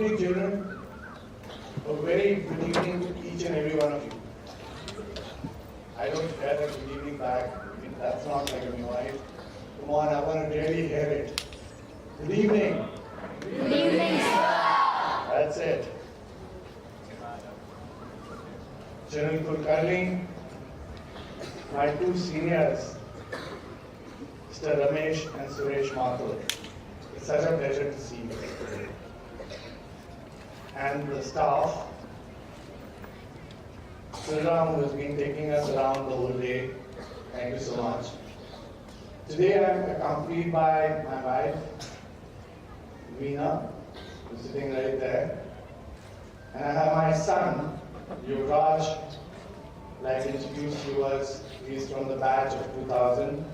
evening, children. A very good evening to each and every one of you. I don't hear that good evening back. That's not like a noise. Come on, I want to really hear it. Good evening. Good evening, sir. That's it. Children Kulkarni, my two seniors, Mr. Ramesh and Suresh Mathur. It's such a pleasure to see you. And the staff, Sriram, who has been taking us around the whole day. Thank you so much. Today I am accompanied by my wife, Veena, who's sitting right there. And I have my son, Yuvraj, like introduced to us. He's from the batch of 2000.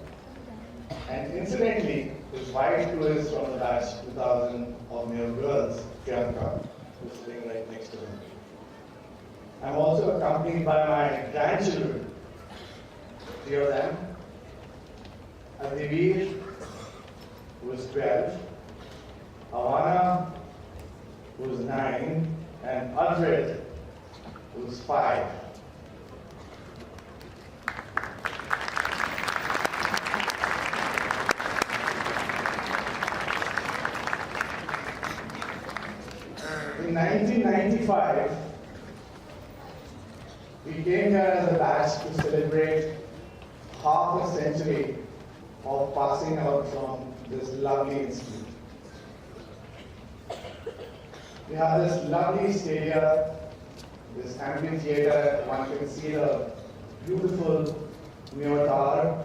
And incidentally, his wife too is from the batch 2000 of Mayo Girls, Priyanka, who's sitting right next to him. I'm also accompanied by my grandchildren, three of them. Adivir, who is 12, Avana, who is 9, and Ajmer, who is 5. In 1995, we came here as a batch to celebrate half a century of passing out from this lovely institute. We have this lovely stadium, this amphitheater. One can see the beautiful Mayo Tower.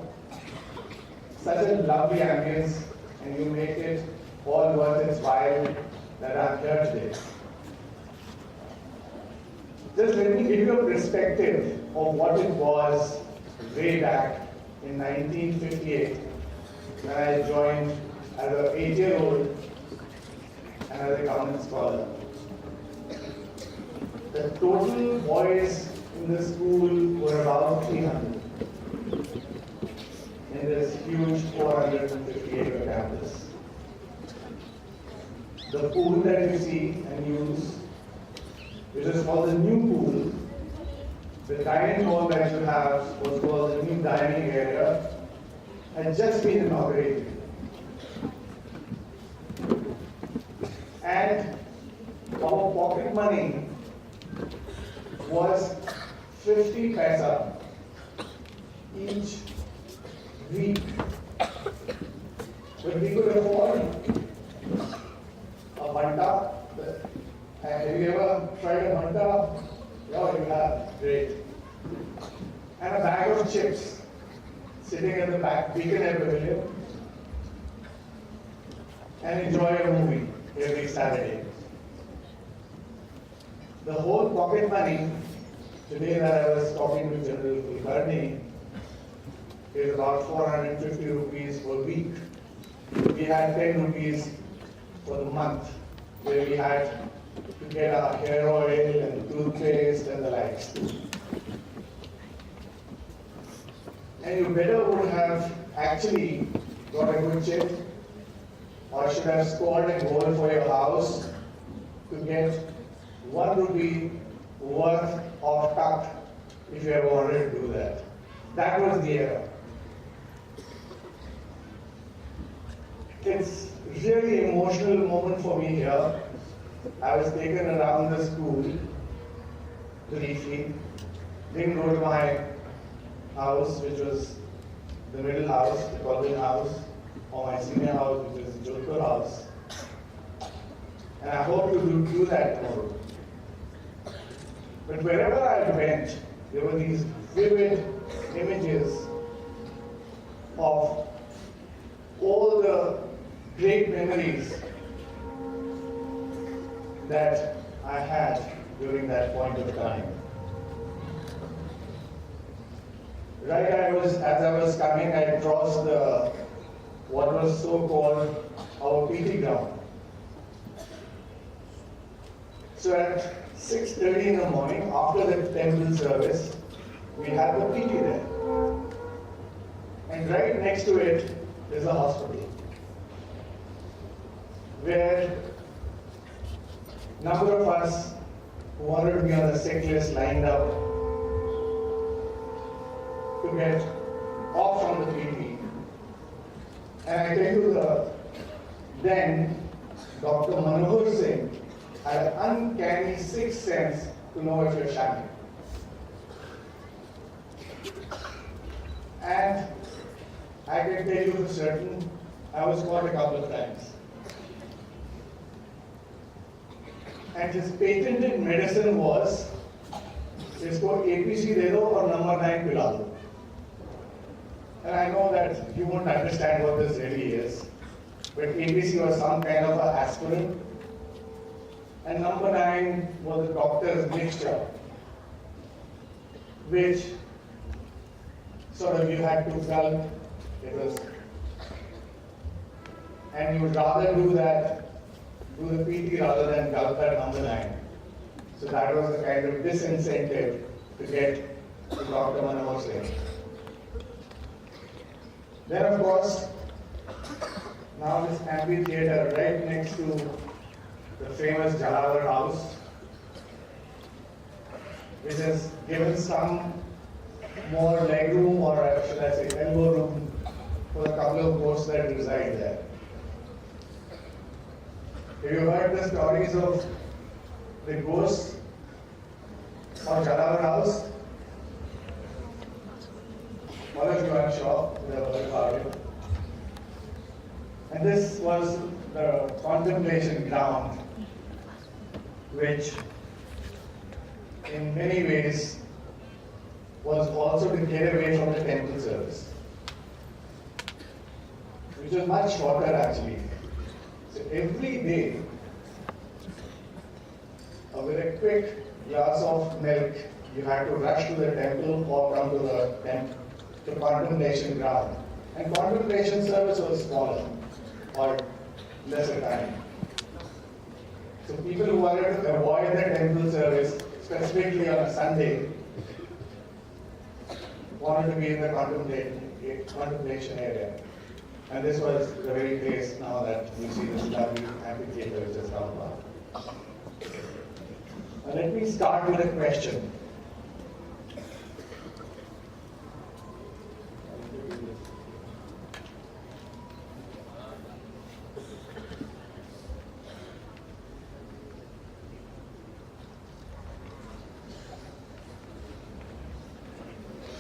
Such a lovely ambience, and you make it all worth its while that I'm here today. Just let me give you a perspective of what it was way back in 1958 when I joined as an 8-year-old and as a government scholar. The total boys in the school were about 300 in this huge 450-acre campus. The pool that you see and use, which is called the new pool. The dining hall that you have was called the new dining area, had just been inaugurated. And our pocket money was 50 paisa each week. But we could afford a banta. Have you ever tried a banta? Yeah, you have. Great. And a bag of chips sitting at the back, Beacon Air Pavilion, and enjoy a movie every Saturday. The whole pocket money, today that I was talking to General Pillani, is about 450 rupees per week. We had 10 rupees for the month, where we had to get our hair oil and toothpaste and the likes. And you better would have actually got a good chip, or should have scored a goal for your house to get 1 rupee worth of tuck if you ever wanted to do that. That was the era. It's really emotional moment for me here. I was taken around the school briefly, didn't go to my house, which was the middle house, the Colvin house, or my senior house, which is the Jodhpur house. And I hope to do that tomorrow. But wherever I went, there were these vivid images of all the great memories that I had during that point of time. Right, as I was coming, I crossed what was so called our PT ground. So at 6:30 in the morning, after the temple service, we had the PT there. And right next to it is a hospital, where number of us who wanted to be on the sick list lined up to get off from the PT. And I tell you, then Dr. Manohar Singh had an uncanny sixth sense to know if you're shamming. And I can tell you for certain, I was caught a couple of times. And his patented medicine was, इसको APC दे दो और number 9 पिला दो. And I know that you won't understand what this really is, but APC was some kind of an aspirin, and number 9 was the doctor's mixture, which sort of you had to gulp. It was, and you would rather do the PT rather than gulp that number 9. So that was the kind of disincentive to get to Dr. Manohar Singh. Then of course, now this amphitheater right next to the famous Jalawar House, which has given some more legroom, or should I say elbow room, for a couple of ghosts that reside there. Have you heard the stories of the ghosts of Jalawar House? All of you, I'm sure, would have heard about it. And this was the contemplation ground, which in many ways was also to get away from the temple service, which was much shorter actually. So every day, with a quick glass of milk, you had to rush to the temple or come to the contemplation ground. And contemplation service was smaller or lesser time. So people who wanted to avoid the temple service, specifically on a Sunday, wanted to be in the contemplation area. And this was the very place now that you see this lovely amphitheater which is down by. Now let me start with a question.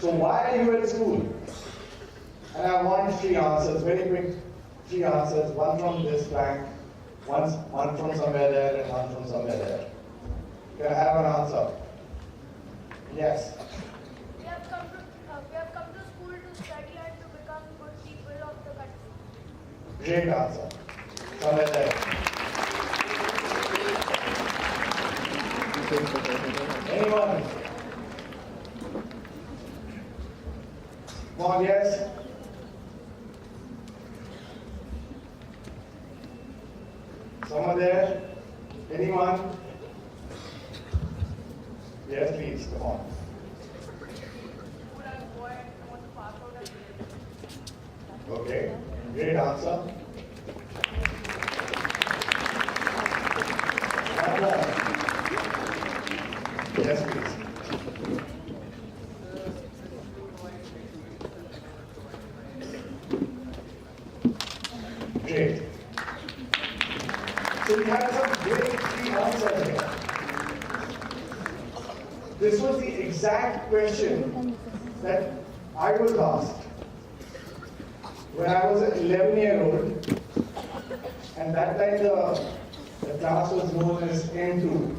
So why are you at school? And I want 3 answers, very quick 3 answers, one from this bank, one from somewhere there, and one from somewhere there. Can I have an answer? Yes. We have come to school to study and to become good people of the country. Great answer. Somewhere there. Anyone? Come on, yes? Someone there? Anyone? Yes, please, come on. Okay, great answer. One more. Yes, please. Great. So we had some great 3 answers here. This was the exact question that I was asked when I was an 11-year-old, and that time the class was known as M2.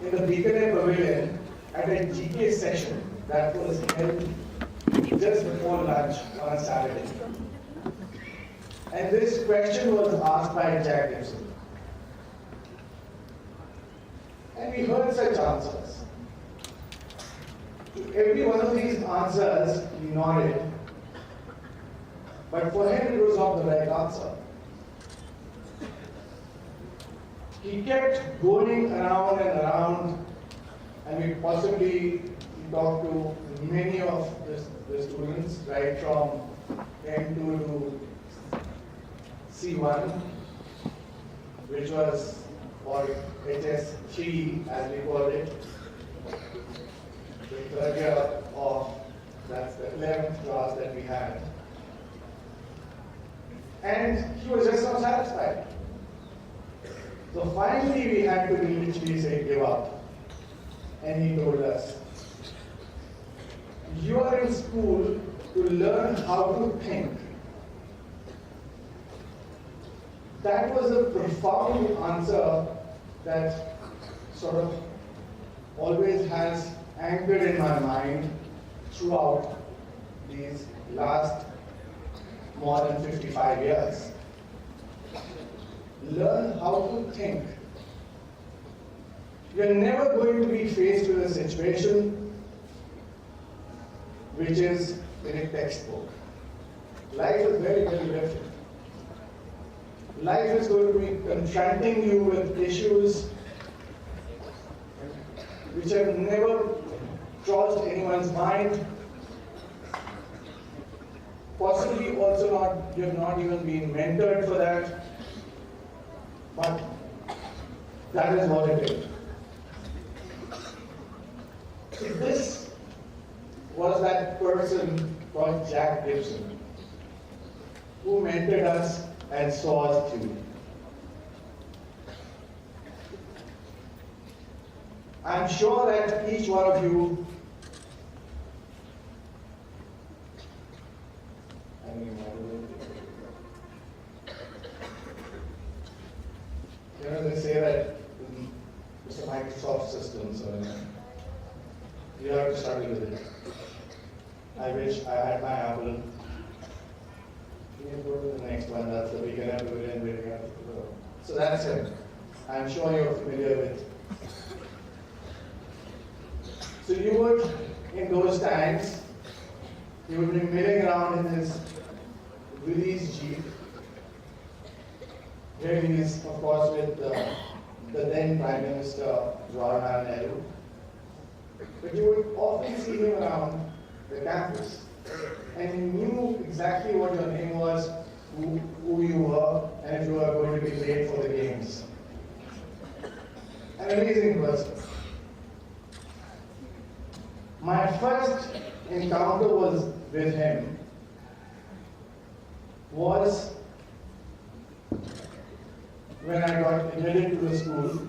In the B.I.T.S Pavilion at a GK session that was held just before lunch on a Saturday. And this question was asked by Jack Gibson. And we heard such answers. To every one of these answers, he nodded. But for him, it was not the right answer. He kept going around and around, and we possibly talked to many of the students, right from M2 to C1. which was called HS3 as we called it, the third year of, that's the 11th class that we had. And he was just not satisfied. So finally we had to literally say give up. And he told us, you are in school to learn how to think. That was a profound answer that sort of always has anchored in my mind throughout these last more than 55 years. Learn how to think. You're never going to be faced with a situation which is in a textbook. Life is very, very different. Life is going to be confronting you with issues which have never crossed anyone's mind. Possibly also not, you have not even been mentored for that. But that is what it is. So this was that person called Jack Gibson who mentored us and saw us through. I'm sure that each one of you, they say that it's a Microsoft system, so you have to struggle with it. I wish I had my Apple. You can go to the next one, that's the beginner, beginner. So that's it. I'm sure you're familiar with. So you would, in those times, you would be milling around in this Willys Jeep. Here he is, of course, with the then Prime Minister, Jawaharlal Nehru. But you would often see him around the campus. And he knew exactly what your name was, who you were, and if you were going to be late for the games. An amazing person. My first encounter was with him was when I got admitted to the school.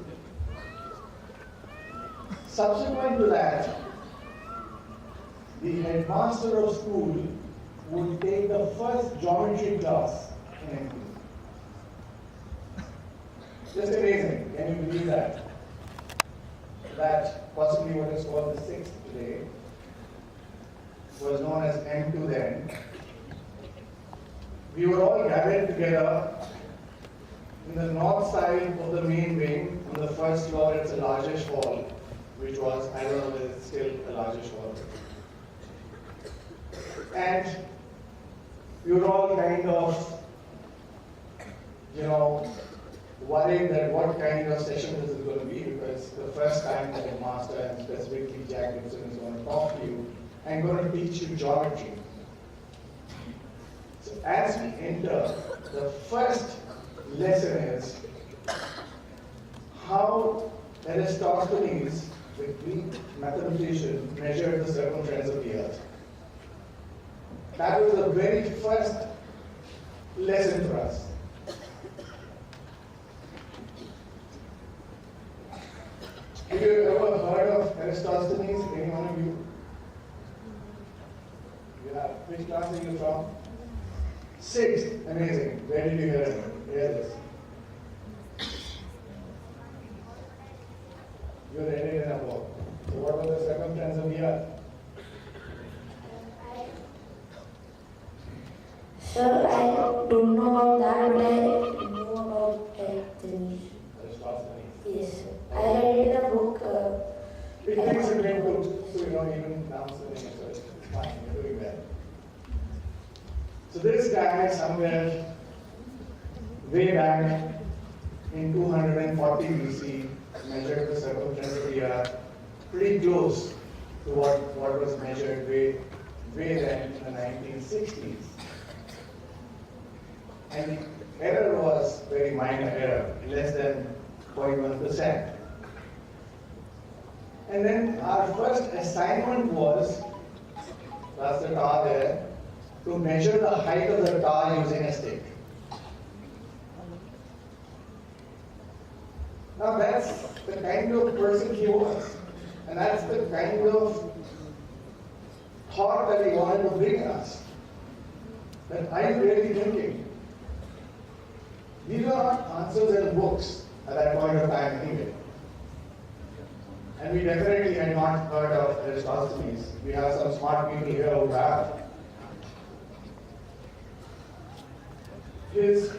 Subsequent to that, the headmaster of school would take the first geometry class in MP. Just amazing. Can you believe that? That possibly what is called the 6th today was known as M2 then. We were all gathered together in the north side of the main wing. On the first floor, it's a largish hall, which was, I don't know whether it's still a largish hall. And we were all kind of, worried that what kind of session this is going to be, because the first time the headmaster, and specifically Jack Gibson, is going to talk to you and going to teach you geometry. So as we enter, the first lesson is how Eratosthenes, the Greek mathematician, measured the circumference of the earth. That was the very first lesson for us. Have you ever heard of Eratosthenes? Any one of you? Yeah. Which class are you from? 6th. Amazing. Where did you hear it? Hear this. You read it in a book. So what was the circumference of the earth? Sir, I don't know about that, but I know about Eratosthenes. Yes, sir. I read in a book. It takes a great book, so you don't even pronounce the name, so it's fine, you're doing that. So this guy somewhere way back in 240 BC measured the circumference of the earth pretty close to what was measured way then in the 1960s. and the error was very minor error, less than 0.1%. And then our first assignment was, that's the tar there, to measure the height of the tar using a stick. Now that's the kind of person he was, and that's the kind of thought that he wanted to bring us. That are you really thinking? These are not answers in books at that point of time anyway. And we definitely had not heard of Aristophanes. We have some smart people here who have. His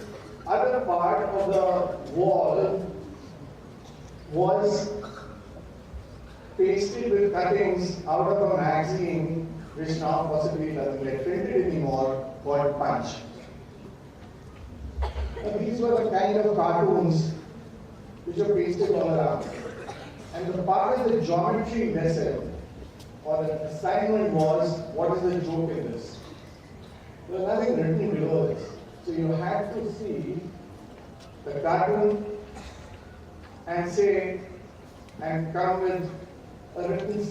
other part of the wall was pasted with cuttings out of a magazine which now possibly doesn't get printed anymore, called Punch. And these were the kind of cartoons which were pasted all around. And the part of the geometry lesson or the assignment was, what is the joke in this? There was nothing written below this. So you had to see the cartoon and say, and come with a written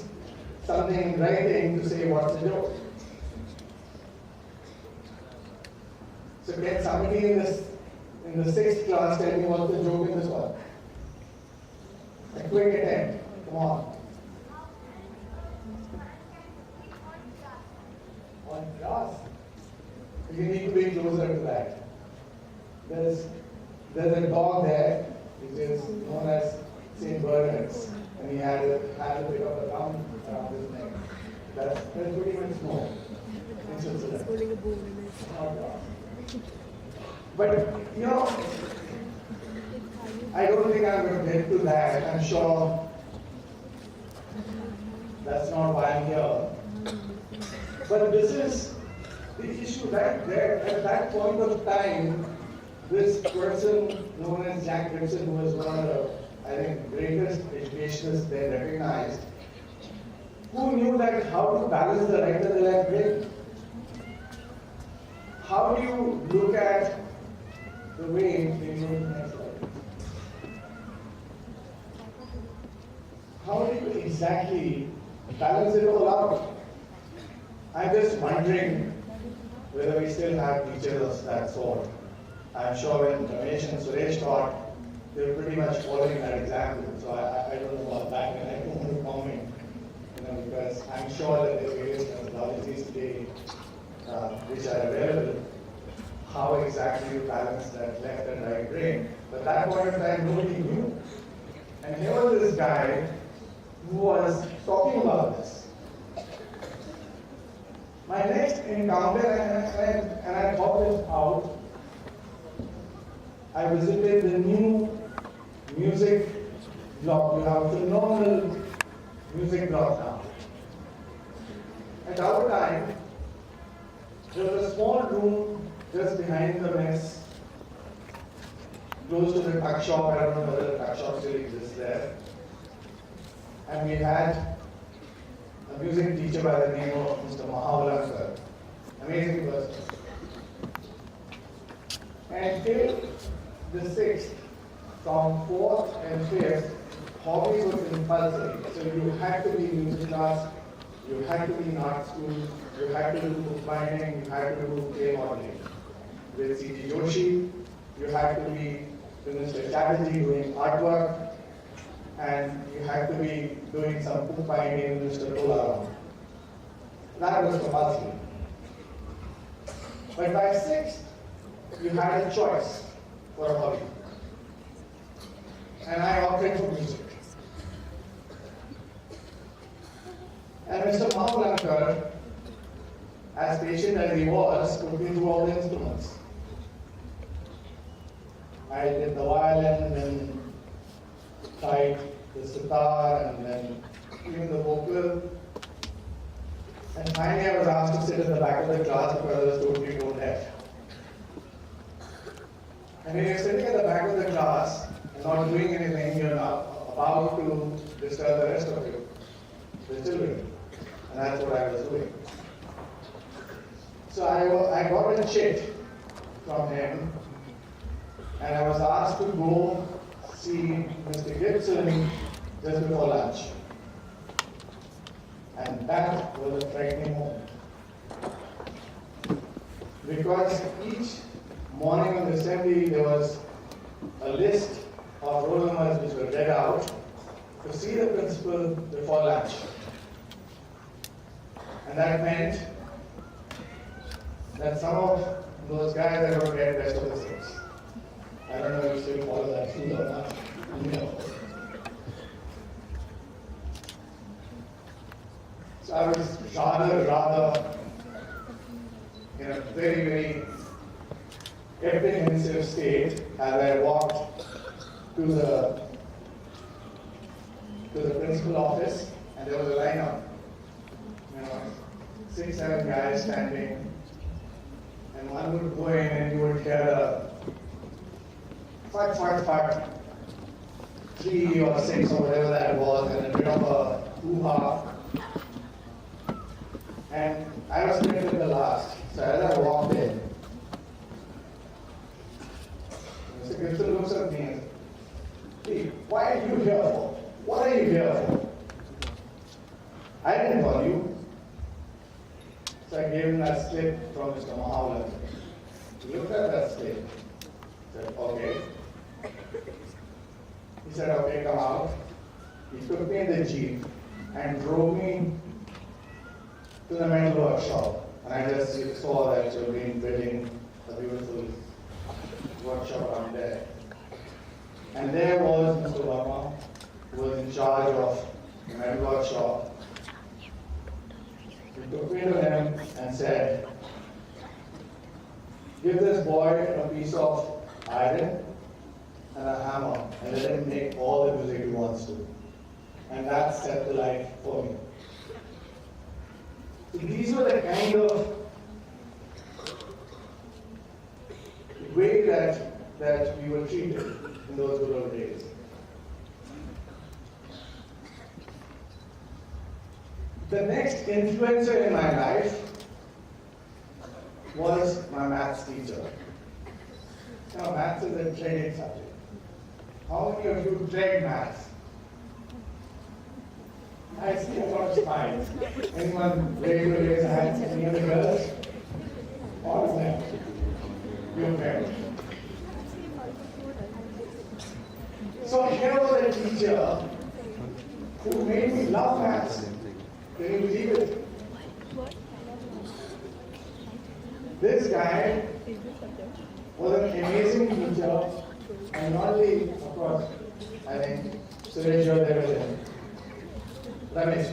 something in writing to say what's the joke. So can somebody in the 6th class tell me what's the joke in this one? A quick attempt. Come on. On grass. You need to be closer to that. There's a dog there, which is known as St. Bernard's, and he had a bit of a round around his neck. That's pretty much more in Switzerland. But you know, I don't think I'm going to get to that. I'm sure that's not why I'm here. But this is the issue right there. At that point of time, this person known as Jack Gibson, who was one of the, I think, greatest educationists they recognized, who knew that how to balance the right and the left brain. How do you look at the way they go to the next slide? How do you exactly balance it all out? I'm just wondering whether we still have teachers of that sort. I'm sure when Ramesh and Suresh taught, they were pretty much following that example. So I don't know about that, and I don't want to comment, because I'm sure that there are various methodologies today which are available, how exactly you balance that left and right brain. But that point in time, nobody knew. And here was this guy who was talking about this. My next encounter, and I thought this out, I visited the new music block. We have a phenomenal music block now. At our time, there was a small room just behind the mess, close to the tuck shop. I don't know whether the tuck shop still exists there. And we had a music teacher by the name of Mr. Mahavalanka. Amazing person. And till the 6th, from 4th and 5th, hobby was compulsory. So you had to be in music class, you had to be in art school, you had to do bookbinding, you had to do clay modeling. With C.T. Joshi, you had to be with Mr. Chatterjee doing artwork, and you had to be doing some bookbinding with Mr. Tola. That was compulsory. But by 6th, you had a choice for a hobby. And I opted for music. And Mr. Mahavalanka, as patient as he was, put me through all the instruments. I did the violin, then tried the sitar, and then even the vocal. And finally I was asked to sit at the back of the class because I was totally tone deaf. And when you're sitting at the back of the class and not doing anything, you're not about to disturb the rest of you, the children. And that's what I was doing. So I got in shit from him, and I was asked to go see Mr. Gibson just before lunch. And that was a frightening moment. Because each morning on the assembly there was a list of roll numbers which were read out to see the principal before lunch. And that meant that some of those guys are going to get best of the six. I don't know if you still follow that rule or not. No. So I was rather in a very apprehensive state as I walked to the principal office, and there was a line of 6-7 guys standing, and one would go in and you would hear a fight, 3 or 6 or whatever that was, and a bit of a hoo-ha. And I was sitting at the last, so as I walked in, Mr. Gibson looks at me and says, "Hey, why are you here for? What are you here for?" I didn't call you. So I gave him that slip from Mr. Mahawala. He looked at that slip. He said, "Okay." He said, "Okay, come out." He took me in the Jeep and drove me to the metal workshop. And I just saw that you've been building a beautiful workshop out there. And there was Mr. Verma, who was in charge of the metal workshop. He took me to him and said, "Give this boy a piece of iron and a hammer and let him make all the music he wants to." And that set the light for me. So these were the kind of way that we were treated in those good old days. The next influencer in my life was my maths teacher. Now, maths is a dreaded subject. How many of you dread maths? I see a lot of smiles. Anyone ready to raise a hand? Any of the girls? All of them. Your parents. So here was a teacher who made me love maths. Can you believe it? This guy was an amazing teacher, and not only, of course, I think Suresh, you're there with him. Ramesh.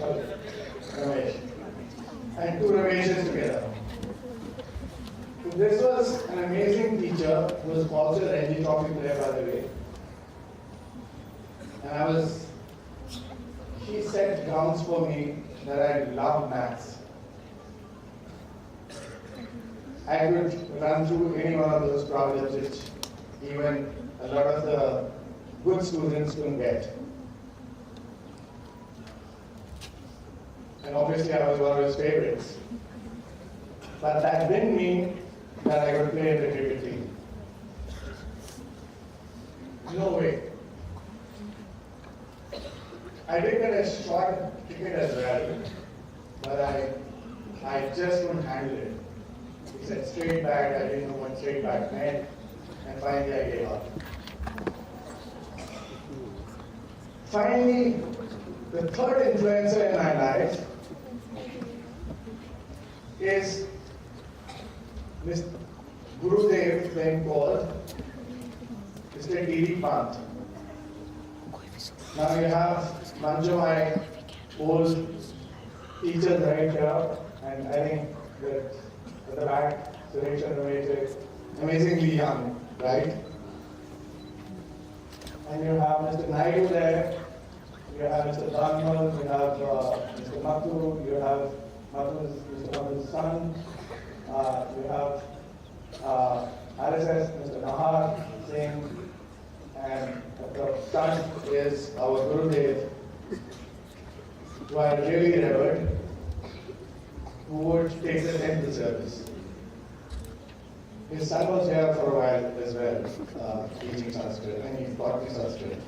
And 2 Rameshes together. So this was an amazing teacher who was also a Ranji Trophy player, by the way. And he set grounds for me that I love maths. I could run through any one of those problems which even a lot of the good students couldn't get. And obviously I was one of his favorites. But that didn't mean that I could play in the cricket team. No way. I did get a short cricket as well, but I just couldn't handle it. He said straight back, I didn't know what straight back meant, and finally I gave up. Finally, the third influencer in my life is Mr. Gurudev, then called Mr. D.D. Pant. Now you have Manju, my old teacher right here, and I think that at the back, Suresh and Ramesh, amazingly young, right? And you have Mr. Naidu there, you have Mr. Dhanmal, you have Mr. Mathu, you have Mr. Mathu's son, you have RSS, Mr. Nahar Singh, and the son is our Gurudev, who I really revered, who would take us into service. His son was here for a while as well, teaching Sanskrit, and he taught me Sanskrit.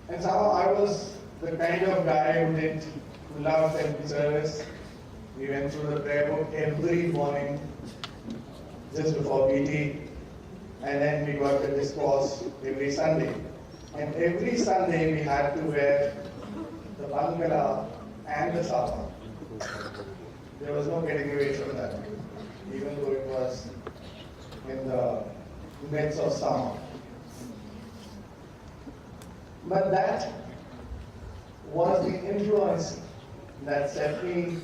And somehow I was the kind of guy who loved temple service. We went through the prayer book every morning, just before B.T, and then we got the discourse every Sunday. And every Sunday we had to wear the bangala and the sapa. There was no getting away from that, even though it was in the midst of summer. But that was the influence that set me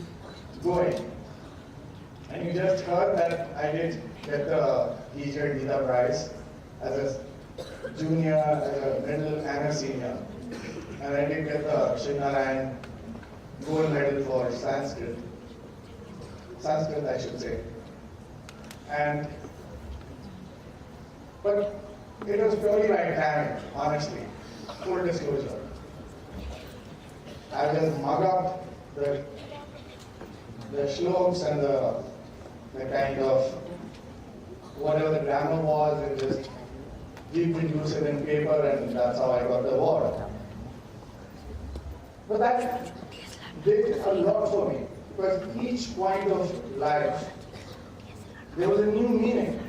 going. And you just heard that I did get the teacher Gita prize as a junior, as a middle, and a senior. And I did get the Srinarayan gold medal for Sanskrit. Sanskrit, I should say. But it was purely by talent, honestly. Full disclosure. I just mug up the shlokas and the kind of whatever the grammar was and just reproduce it in paper, and that's how I got the award. But that did a lot for me, because each point of life, there was a new meaning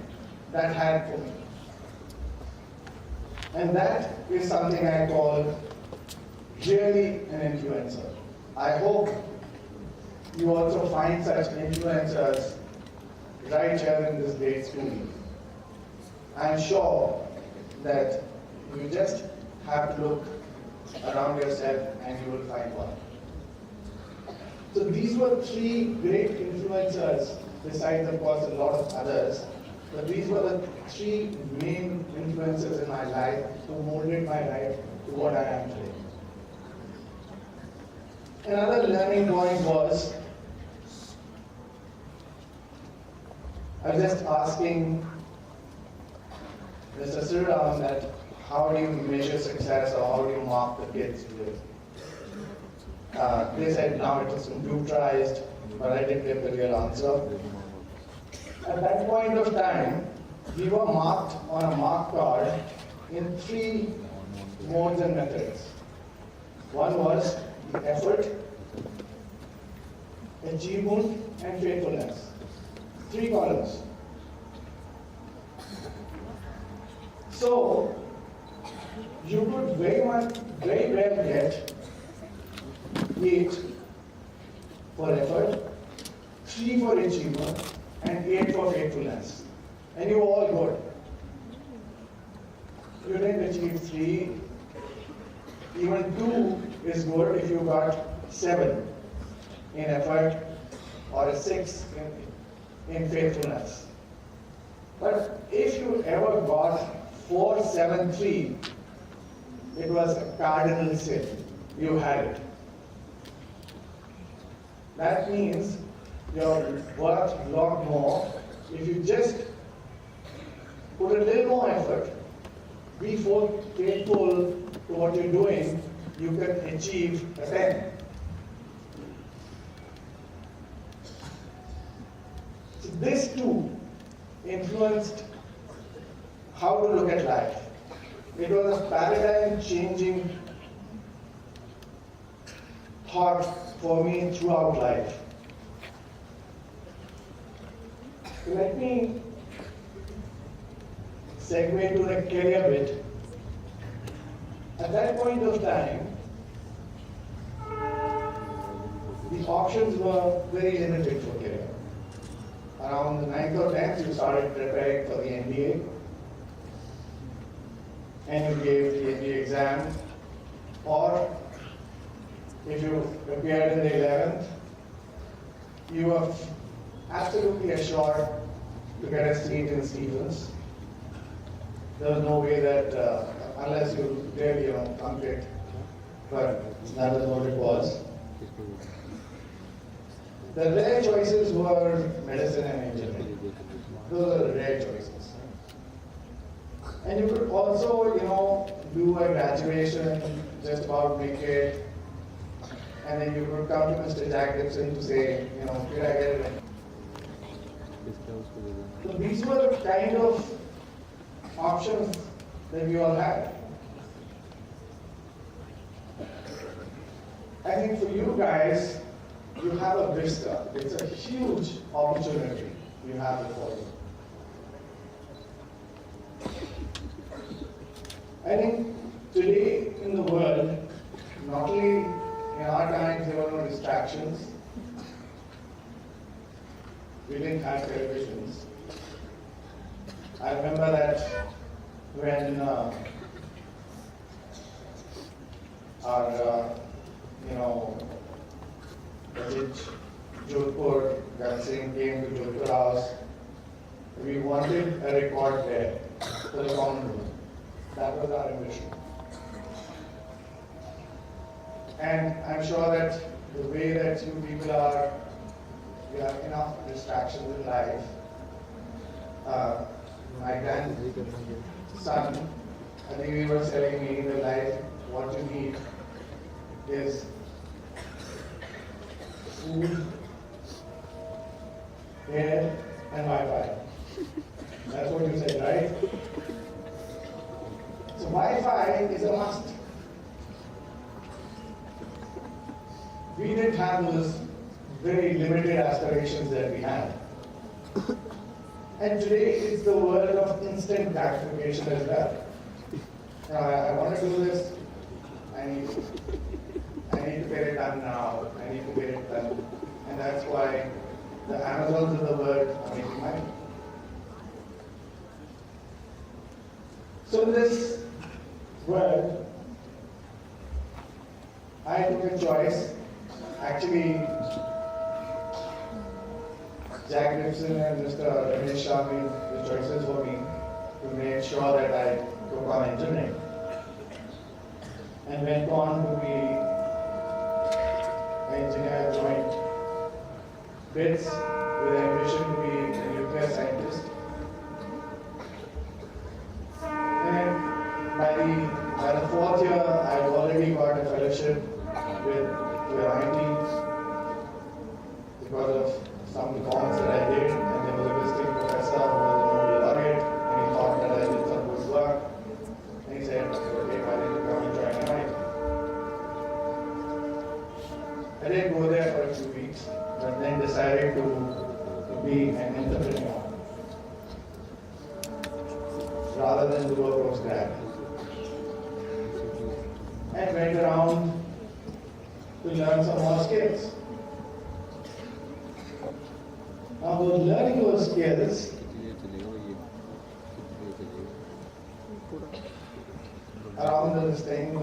that had for me. And that is something I call really an influencer. I hope you also find such influencers right here in this great school. I'm sure that you just have to look around yourself and you will find one. So these were three great influencers, besides of course a lot of others, but these were the three main influences in my life who molded my life to what I am today. Another learning point was, I was just asking Mr. Sriram that how do you measure success, or how do you mark the kids with? They said now it was computerized, but I didn't get the real answer. At that point of time, we were marked on a mark card in three modes and methods. One was the effort, achievement, and faithfulness. Three columns. So, you could very well get 8 for effort, 3 for achievement, and 8 for faithfulness. And you were all good. You didn't achieve 3, even 2 is good if you got 7 in effort or a 6 in faithfulness. But if you ever got 4, 7, 3, it was a cardinal sin. You had it. That means you're worth a lot more if you just put a little more effort, be faithful to what you're doing, you can achieve a 10. So this too influenced how to look at life. It was a paradigm-changing thought for me throughout life. Let me segue to the career bit. At that point of time, the options were very limited for career. Around the 9th or 10th, you started preparing for the MBA, and you gave the MBA exam, or if you appeared in the 11th, you were absolutely assured to get a seat in Stevens. There was no way that, unless you really, thumped it, but that is what it was. The rare choices were medicine and engineering. Those are the rare choices. And you could also, do a graduation, just about make it, and then you could come to Mr. Jack Gibson to say, did I get it? So these were the kind of options that we all had. I think for you guys, you have a vista. It's a huge opportunity you have before you. I think today in the world, not only in our times there were no distractions, we didn't have televisions. I remember that when our Jodhpur, Gansing came to Jodhpur House, we wanted a record there for the common room. That was our ambition. And I'm sure that the way that you people are, you have enough distractions in life. My grandson, I think he was telling me in life, what you need is food, air, and Wi-Fi. That's what you said, right? So Wi-Fi is a must. We didn't have those very limited aspirations that we had. And today it's the world of instant gratification as well. Now, I want to do this, I need to get it done now, I need to get it done. And that's why the Amazons of the world are making money. So in this world, I took a choice. Actually, Jack Gibson and Mr. Ramesh Shah made the choices for me to make sure that I took on engineering and went on to be an engineer, joined B.I.T.S with an ambition to be a nuclear scientist. And by the fourth year, I already got a fellowship with MIT because of some reforms that I did, and there was a visiting professor who was a Nobel laureate, and he thought that I did some good work, and he said, okay, why don't you come and join MIT? I didn't go there for a few weeks, but then decided to be an entrepreneur rather than do a postgrad. And went around to learn some more skills. Now, learning those skills around this thing,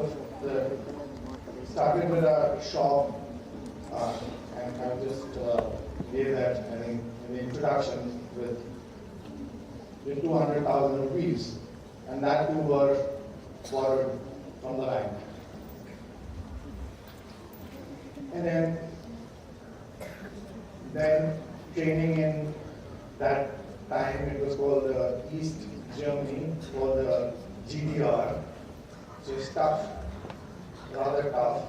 started with a shop, and I just gave that, I think, in the introduction with 200,000 rupees, and that too were borrowed from the bank. And then training in that time, it was called East Germany, called the GDR. So it's tough, rather tough.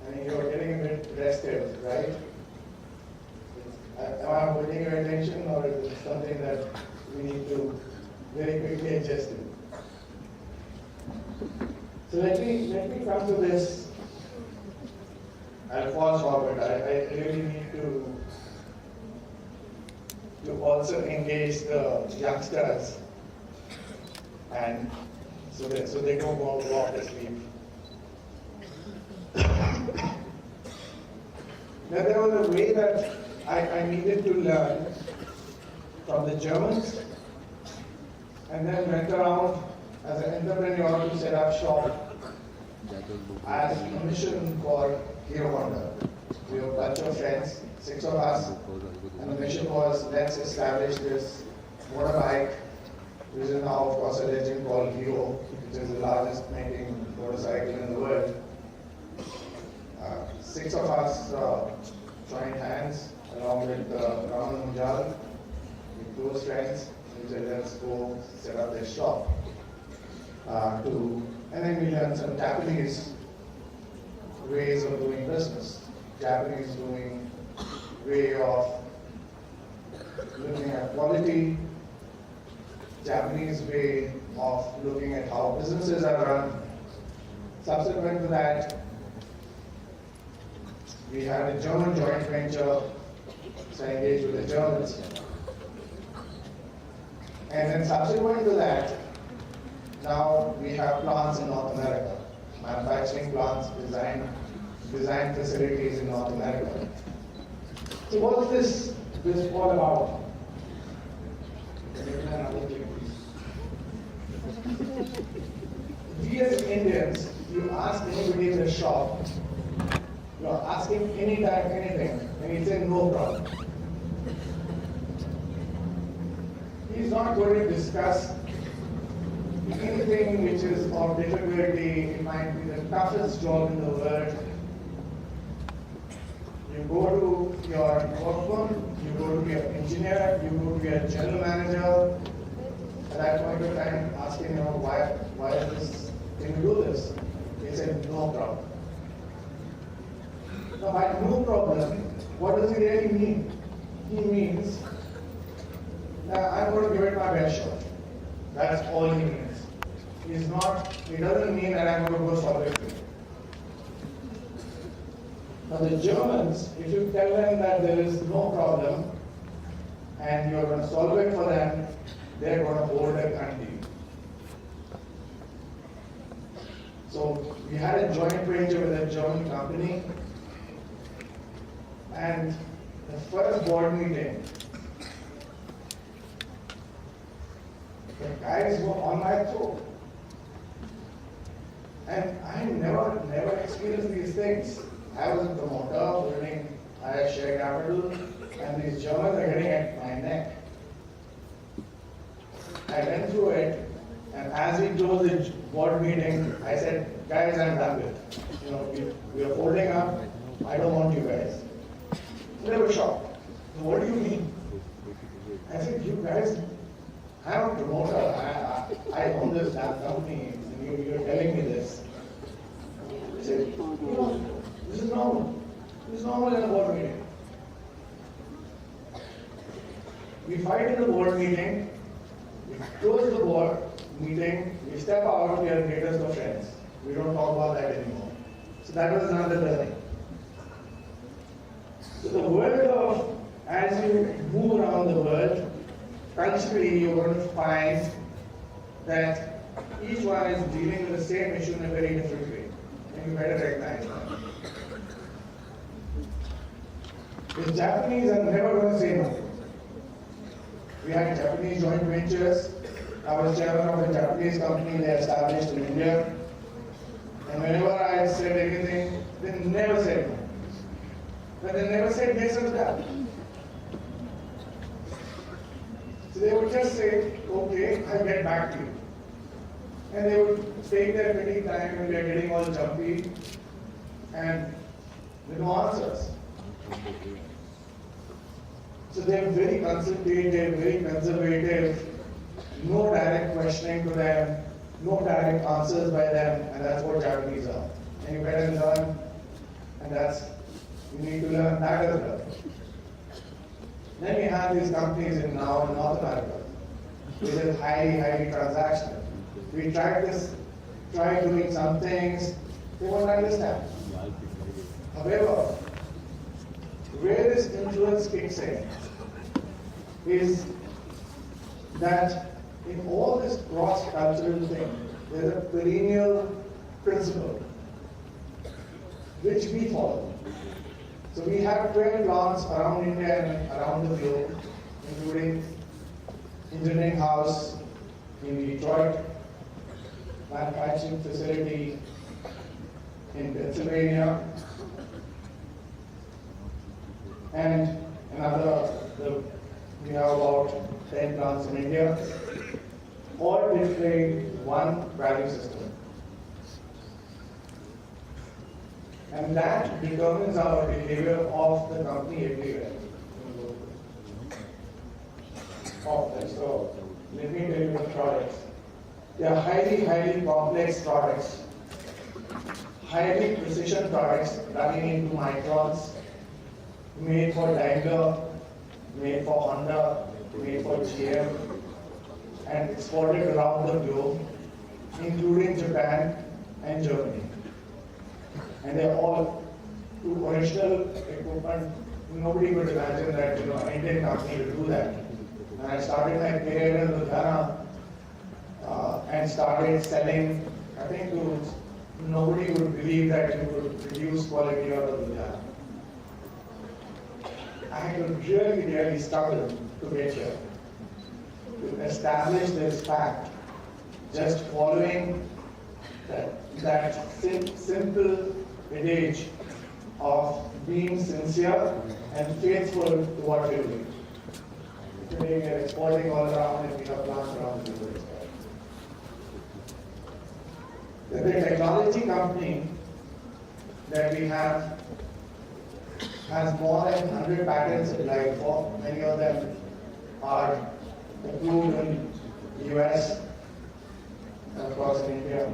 And you're getting a bit restive, right? Am I holding your attention, or is it something that we need to very quickly adjust to? So let me come to this. I'll pause forward. I really need to also engage the youngsters, and so they don't go off asleep. Now, there was a way that I needed to learn from the Germans, and then went around as an entrepreneur to set up shop as a mission for Hero Honda. We were a bunch of friends, 6 of us, and the mission was, let's establish this motorbike, which is now, of course, a legend called Hero, which is the largest making motorcycle in the world. 6 of us joined hands along with Raman Munjal, with close friends. We said, let's go set up this shop. And then we learned some Japanese ways of doing business. Japanese doing way of looking at quality, Japanese way of looking at how businesses are run. Subsequent to that, we had a German joint venture, so I engaged with the Germans. And then subsequent to that, now we have plants in North America, manufacturing plants, design facilities in North America. So what's this all about? We as Indians, you ask anybody in the shop, you are asking anytime anything, and he says no problem. He's not going to discuss anything which is of difficulty. It might be the toughest job in the world. You go to your workman, you go to your engineer, you go to your general manager. At that point of time, asking him, why is this? Can you do this? He said, no problem. Now, by no problem, what does he really mean? He means that I'm going to give it my best shot. That's all he means. It doesn't mean that I'm going to go solve it for you. Now the Germans, if you tell them that there is no problem and you're going to solve it for them, they're going to hold a gun to you. So we had a joint venture with a German company, and the first board meeting, the guys were on my throat. And I never experienced these things. I was a promoter, building, I had share capital, and these Germans are getting at my neck. I went through it, and as we closed the board meeting, I said, guys, I'm done with it. We are folding up, I don't want you guys. So they were shocked. So what do you mean? I said, you guys, I'm a promoter, I own this damn company, and you're telling me this. They said, this is normal. This is normal in a board meeting. We fight in the board meeting, we close the board meeting, we step out, we are greatest of friends. We don't talk about that anymore. So that was another learning. So the world of, as you move around the world, culturally you're going to find that each one is dealing with the same issue in a very different way. And you better recognize that. The Japanese are never going to say no. We had Japanese joint ventures. I was chairman of a Japanese company they established in India. And whenever I said anything, they never said no. But they never said yes or that. So they would just say, okay, I'll get back to you. And they would take their pretty time and we are getting all jumpy and with no answers. So they're very consultative, very conservative, no direct questioning to them, no direct answers by them, and that's what Japanese are. And you better learn, and you need to learn that as well. Then we have these companies in North America, which is highly transactional. We try doing some things, they won't understand. However, where this influence kicks in is that in all this cross-cultural thing, there's a perennial principle which we follow. So we have 12 plants around India and around the globe, including engineering house in Detroit, manufacturing facility in Pennsylvania, and we have about 10 plants in India, all displaying one value system. And that determines our behavior of the company everywhere. So let me tell you the products. They are highly complex products, highly precision products running into microns, made for Daimler, made for Honda, made for GM, and exported around the globe, including Japan and Germany. And they're all to original equipment. Nobody would imagine that an Indian company would do that. And I started my career in Ludhiana and started selling. I think nobody would believe that you could produce quality out of Ludhiana. I had to really struggle to get here, to establish this fact, just following that simple adage of being sincere and faithful to what you're doing. Today we are exporting all around and we have plants around the world. The technology company that we have has more than 100 patents applied for. Many of them are approved in the U.S. and of course in India.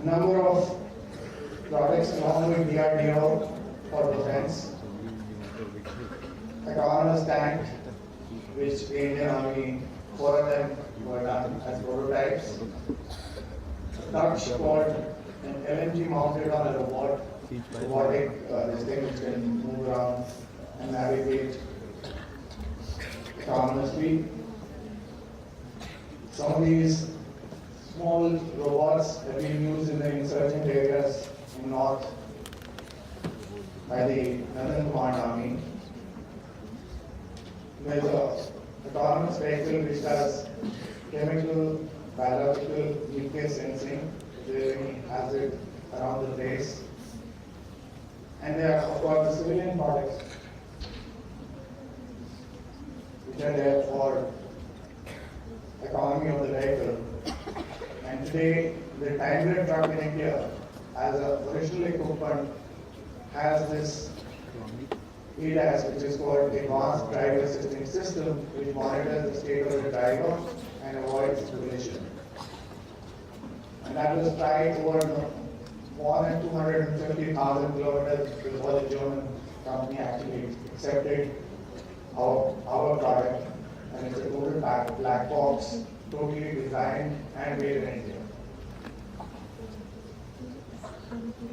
A number of products along with DRDO for defense. Autonomous tank, which the Indian Army, 4 of them were done as prototypes. A touch called an LMG mounted on a robotic this thing which can move around and navigate autonomously. Some of these small robots have been used in the insurgent areas in north by the Northern Command Army. There's an autonomous vehicle which does chemical, biological, nuclear sensing. It has it around the place. And there are, of course, the civilian products which are there for economy of the vehicle. And today, the Daimler truck in India, as an original equipment, has this A.D.A.S, which is called Advanced Driver Assisting System, which monitors the state of the driver and avoids collision. And that was tried over more than 250,000 kilometers before the German company actually accepted our product. And it's a total black box, totally designed and made in India.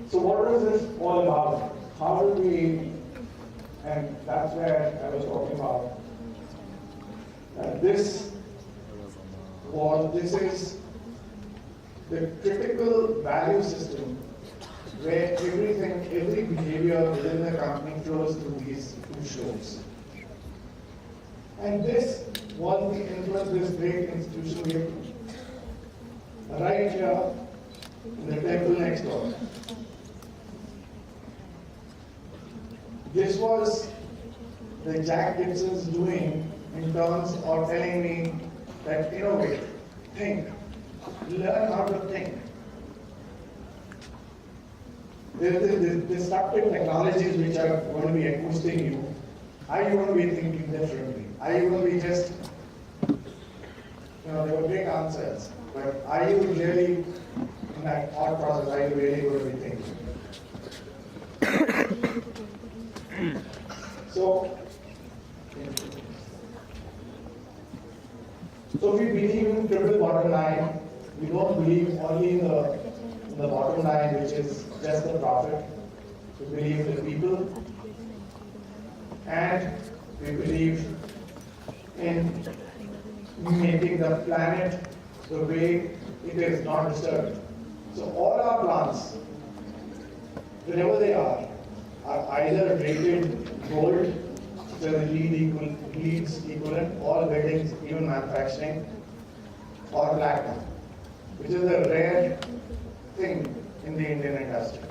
So what was this all about? How do we, and that's where I was talking about, this is the critical value system where every behavior within the company flows through these two shows. And this was the influence this great institution gave right here in the temple next door. This was the Jack Gibson's doing in terms of telling me that innovate, think, learn how to think. The disruptive technologies which are going to be acousting you, are you going to be thinking differently? Are you going to be just, there were big answers, but are you really, in that thought process, are you really going to be thinking? So we believe in triple bottom line. We don't believe only in the bottom line, which is just the profit. We believe in the people, and we believe in making the planet the way it is, not disturbed. So all our plants, wherever they are either rated gold, so the LEED's equivalent, all buildings, even manufacturing, or platinum, which is a rare thing in the Indian industry.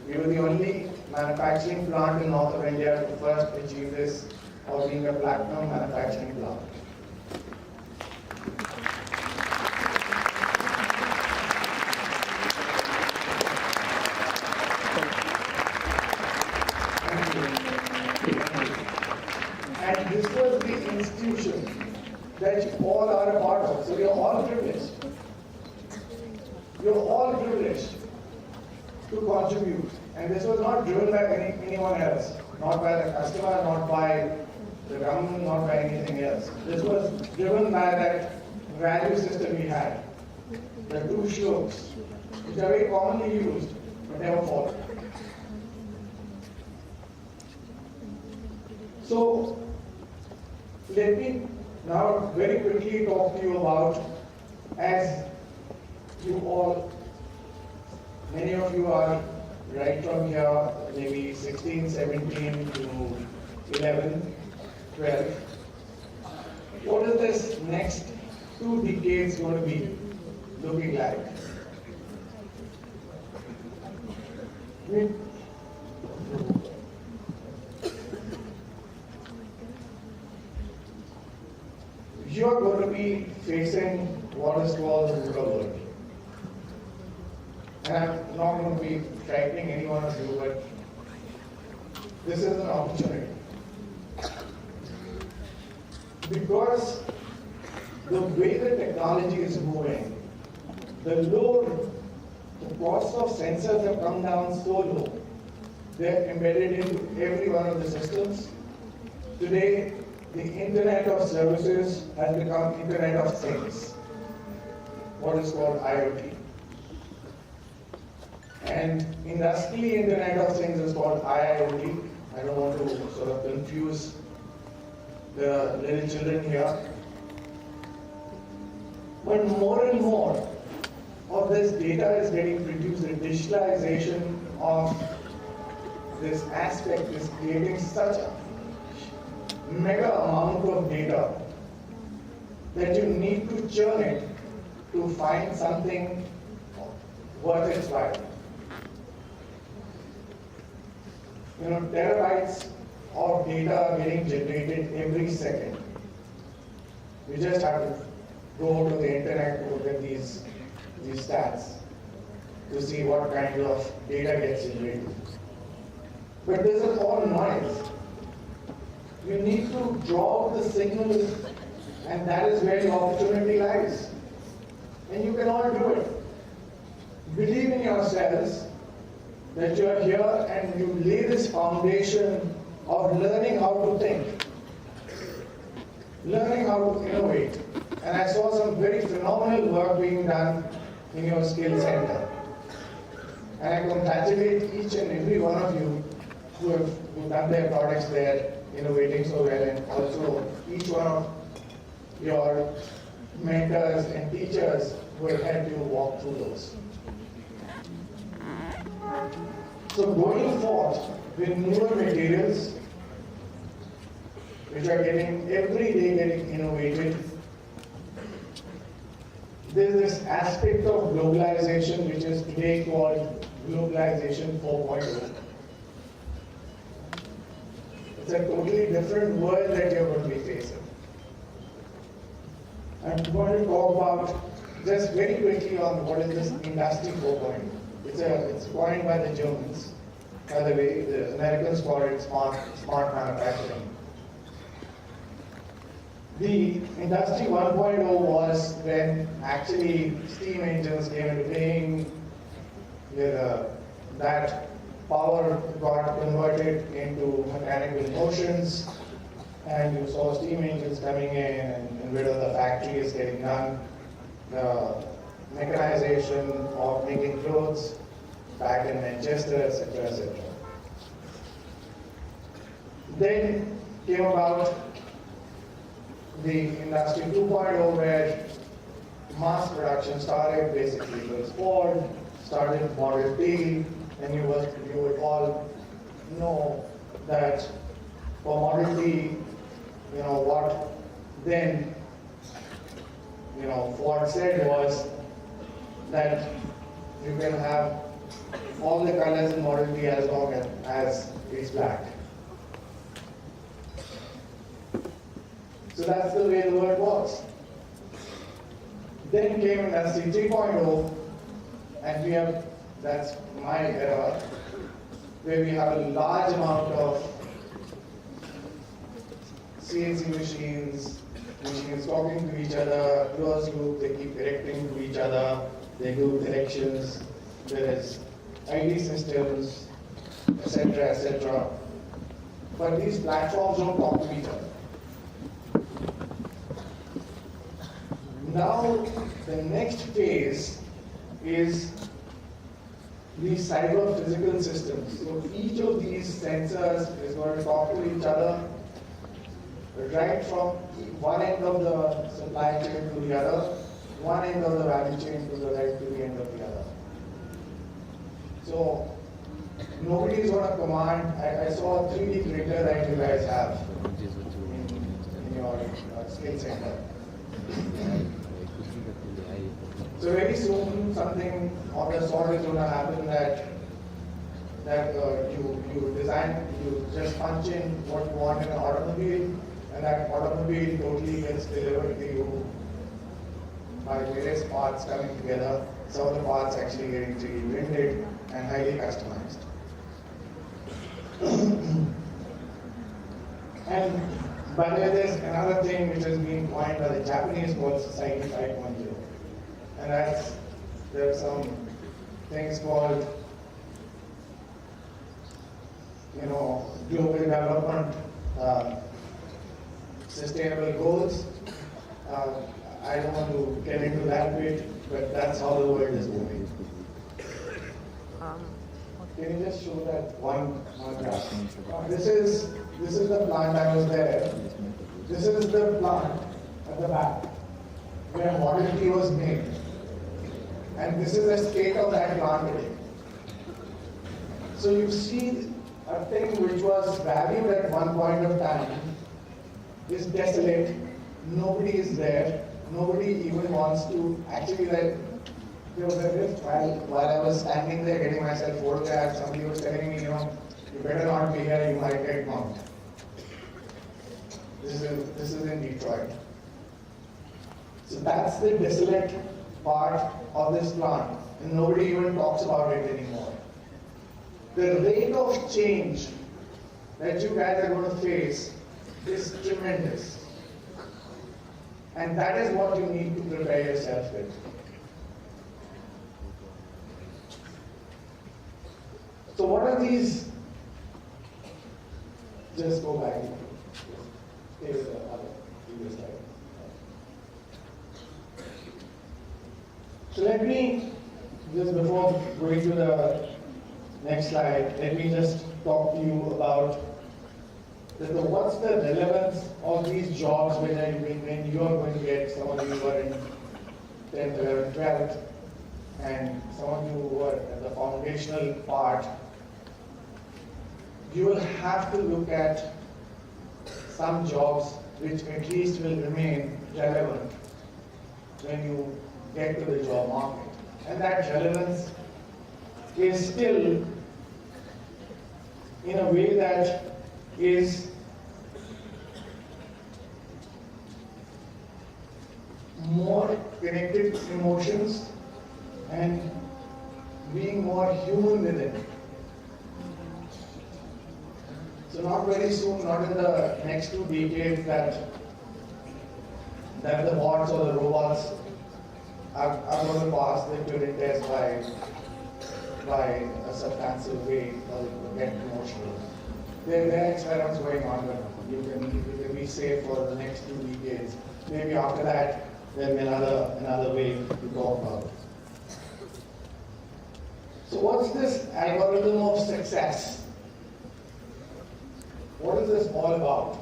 We were the only manufacturing plant in north of India to first achieve this, or being a platinum manufacturing plant. And this was the institution that you all are a part of. So you're all privileged. You're all privileged to contribute And this was not driven by anyone else, not by the customer, not by the government, not by anything else. This was driven by that value system we had. The two strokes, which are very commonly used, but never followed. So, let me now very quickly talk to you about, as you all, many of you are right from here, maybe 16, 17 to 11, 12. What is this next 2 decades going to be looking like? You are going to be facing what is called the rural world. And I'm not going to be frightening any one of you, but this is an opportunity. Because the way the technology is moving, the cost of sensors have come down so low. They're embedded into every one of the systems. Today, the Internet of Services has become Internet of Things, what is called IoT. And industrially, Internet of Things is called IIoT. I don't want to sort of confuse the little children here. But more and more of this data is getting produced. The digitalization of this aspect is creating such a mega amount of data that you need to churn it to find something worth its while. Terabytes of data are getting generated every second. We just have to go to the internet to look at these stats to see what kind of data gets generated. But this is all noise. You need to draw the signals, and that is where the opportunity lies. And you can all do it. Believe in yourselves that you are here and you lay this foundation of learning how to think, learning how to innovate. And I saw some very phenomenal work being done in your skill center. And I congratulate each and every one of you who have done their products there, innovating so well, and also each one of your mentors and teachers who have helped you walk through those. So going forth with newer materials, which are every day getting innovated, there's this aspect of globalization which is today called globalization 4.0. It's a totally different world that you're going to be facing. I'm going to talk about just very quickly on what is this industry 4.0. It's coined by the Germans. By the way, the Americans call it smart manufacturing. The industry 1.0 was when actually steam engines came into being, that power got converted into mechanical motions, and you saw steam engines coming in, and rid of the factories getting done, the mechanization of making clothes back in Manchester, etc., etc. Then came about the industry 2.0, where mass production started. Basically, it was Ford, started Model T, and you would all know that for Model T, what then Ford said was that you can have all the colors in Model T as long as it's black. So that's the way the world works. Then came industry 3.0, and that's my era, where we have a large amount of CNC machines talking to each other, closed loop, they keep correcting to each other, they do corrections, there is ID systems, etc., etc. But these platforms don't talk to each other. Now, the next phase is the cyber physical systems. So each of these sensors is going to talk to each other right from one end of the supply chain to the other, one end of the value chain to the right to the end of the other. So nobody is going to command. I saw a 3D printer that you guys have in your skill center. So very soon something of the sort is going to happen that you design, you just punch in what you want in an automobile, and that automobile totally gets delivered to you by various parts coming together. Some of the parts actually getting 3D printed and highly customized. And by the way, there's another thing which is being coined by the Japanese called Society 5.0. And there's some things called, global development, sustainable goals. I don't want to get into that bit, but that's how the world is moving. Can you just show that one graph? This is the plant I was there. This is the plant at the back where Model T was made. And this is the state of that plant today. So you see a thing which was valued at one point of time is desolate. Nobody is there. Nobody even wants to. Actually, there was a rift while I was standing there getting myself photographed. Somebody was telling me, you better not be here, you might get mugged. This is in Detroit. So that's the desolate part of this plant, and nobody even talks about it anymore. The rate of change that you guys are going to face is tremendous. And that is what you need to prepare yourself with. So what are these? Just go back. Stay with the other previous slide. So let me, just before going to the next slide, let me just talk to you about what's the relevance of these jobs when you are going to get, some of you who are in 10th, 11th, 12th, and some of you who are at the foundational part. You will have to look at some jobs which at least will remain relevant when you get to the job market. And that relevance is still in a way that is more connected to emotions and being more human with it. So not very soon, not in the next 2 decades, that the bots or the robots are going to pass the Turing test by a substantial way, or it will get emotional. There are experiments going on, but you can be safe for the next 2 decades. Maybe after that, there'll be another way to talk about. So what's this algorithm of success? What is this all about?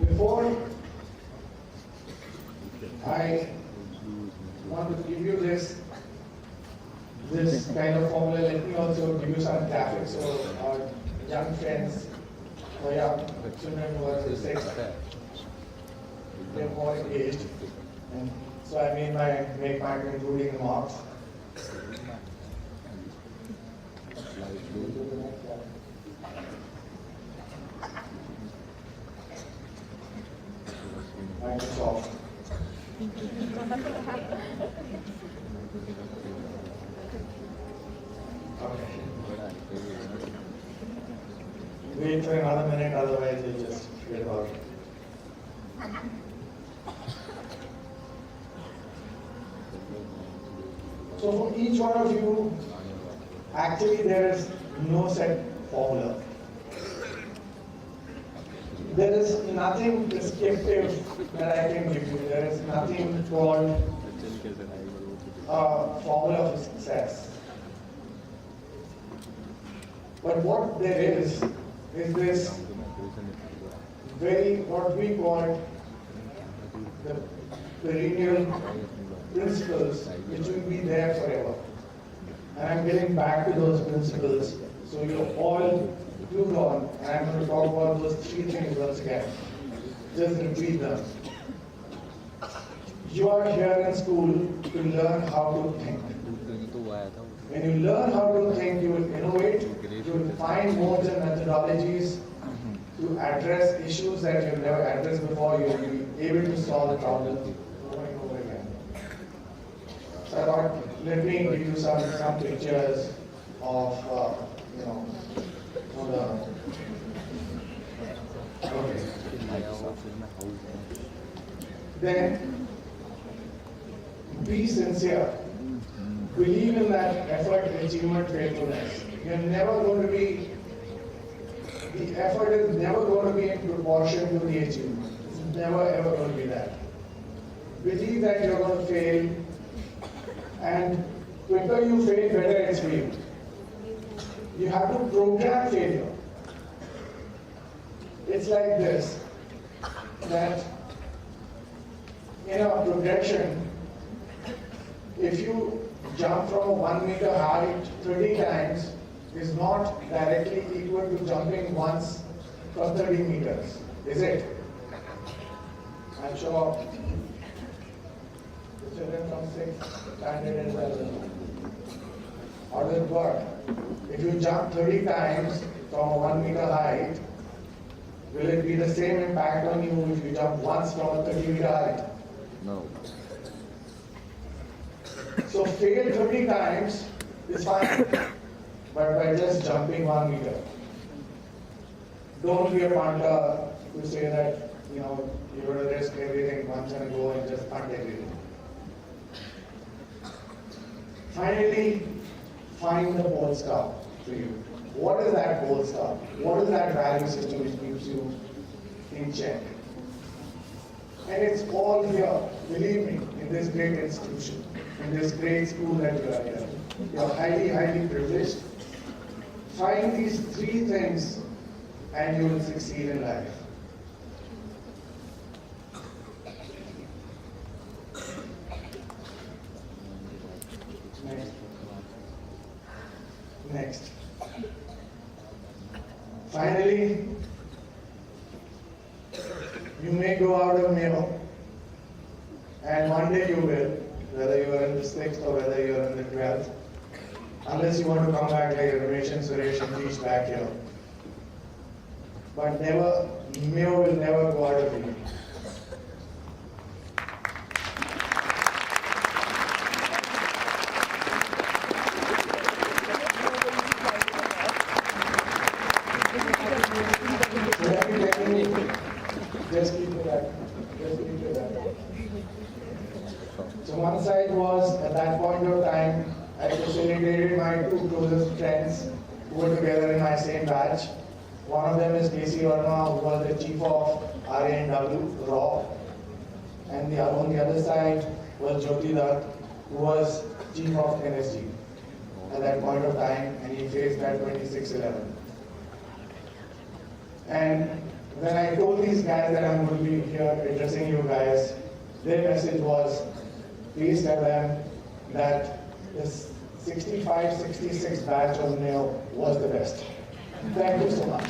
Before I want to give you this kind of formula, let me also give you some graphics so our young friends or young children who are 6, they're more engaged. And so I make my concluding remarks. Microsoft. Okay. Wait for another minute, otherwise you'll just forget about it. So for each one of you, actually there is no set formula. There is nothing descriptive that I can give you. There is nothing called a formula for success. But what there is this very, what we call the perennial principles which will be there forever. And I'm getting back to those principles, so you're all glued on, and I'm going to talk about those three things once again. Just repeat them. You are here in school to learn how to think. When you learn how to think, you will innovate, you will find modes and methodologies to address issues that you've never addressed before. You will be able to solve the problems over and over again. So I thought, let me give you some pictures of, okay. Then, be sincere. Believe in that effort, achievement, faithfulness. You're never going to be, the effort is never going to be in proportion to the achievement. It's never ever going to be that. Believe that you're going to fail, and quicker you fail, better it's for you. You have to program failure. It's like this, that in a progression, if you jump from a 1 meter height 30 times, is not directly equal to jumping once from 30 meters, is it? I'm sure the children from 6th standard as well. How does it work? If you jump 30 times from a 1 meter height, will it be the same impact on you if you jump once from a 30 meter height? No. So fail 30 times is fine, but by just jumping 1 meter. Don't be a punter who say that, you're going to risk everything once and go and just punt everything. Finally, find the pole star for you. What is that pole star? What is that value system which keeps you in check? And it's all here, believe me, in this great institution, in this great school that you are here. You're highly, highly privileged. Find these three things and you will succeed in life. Next. Finally, you may go out of Mayo, and one day you will, whether you are in the 6th or whether you are in the 12th, unless you want to come back like Ramesh and Suresh and teach back here. But never, Mayo will never go out of you. Just keep it at. So one side was, at that point of time, I facilitated my two closest friends who were together in my same batch. One of them is K.C. Verma, who was the chief of RA&W, Raw. And on the other side was Jyoti Dutt, who was chief of NSG at that point of time, and he faced that 2611. And when I told these guys that I'm going to be here addressing you guys, their message was, please tell them that this 65-66 batch of Mayo was the best. Thank you so much.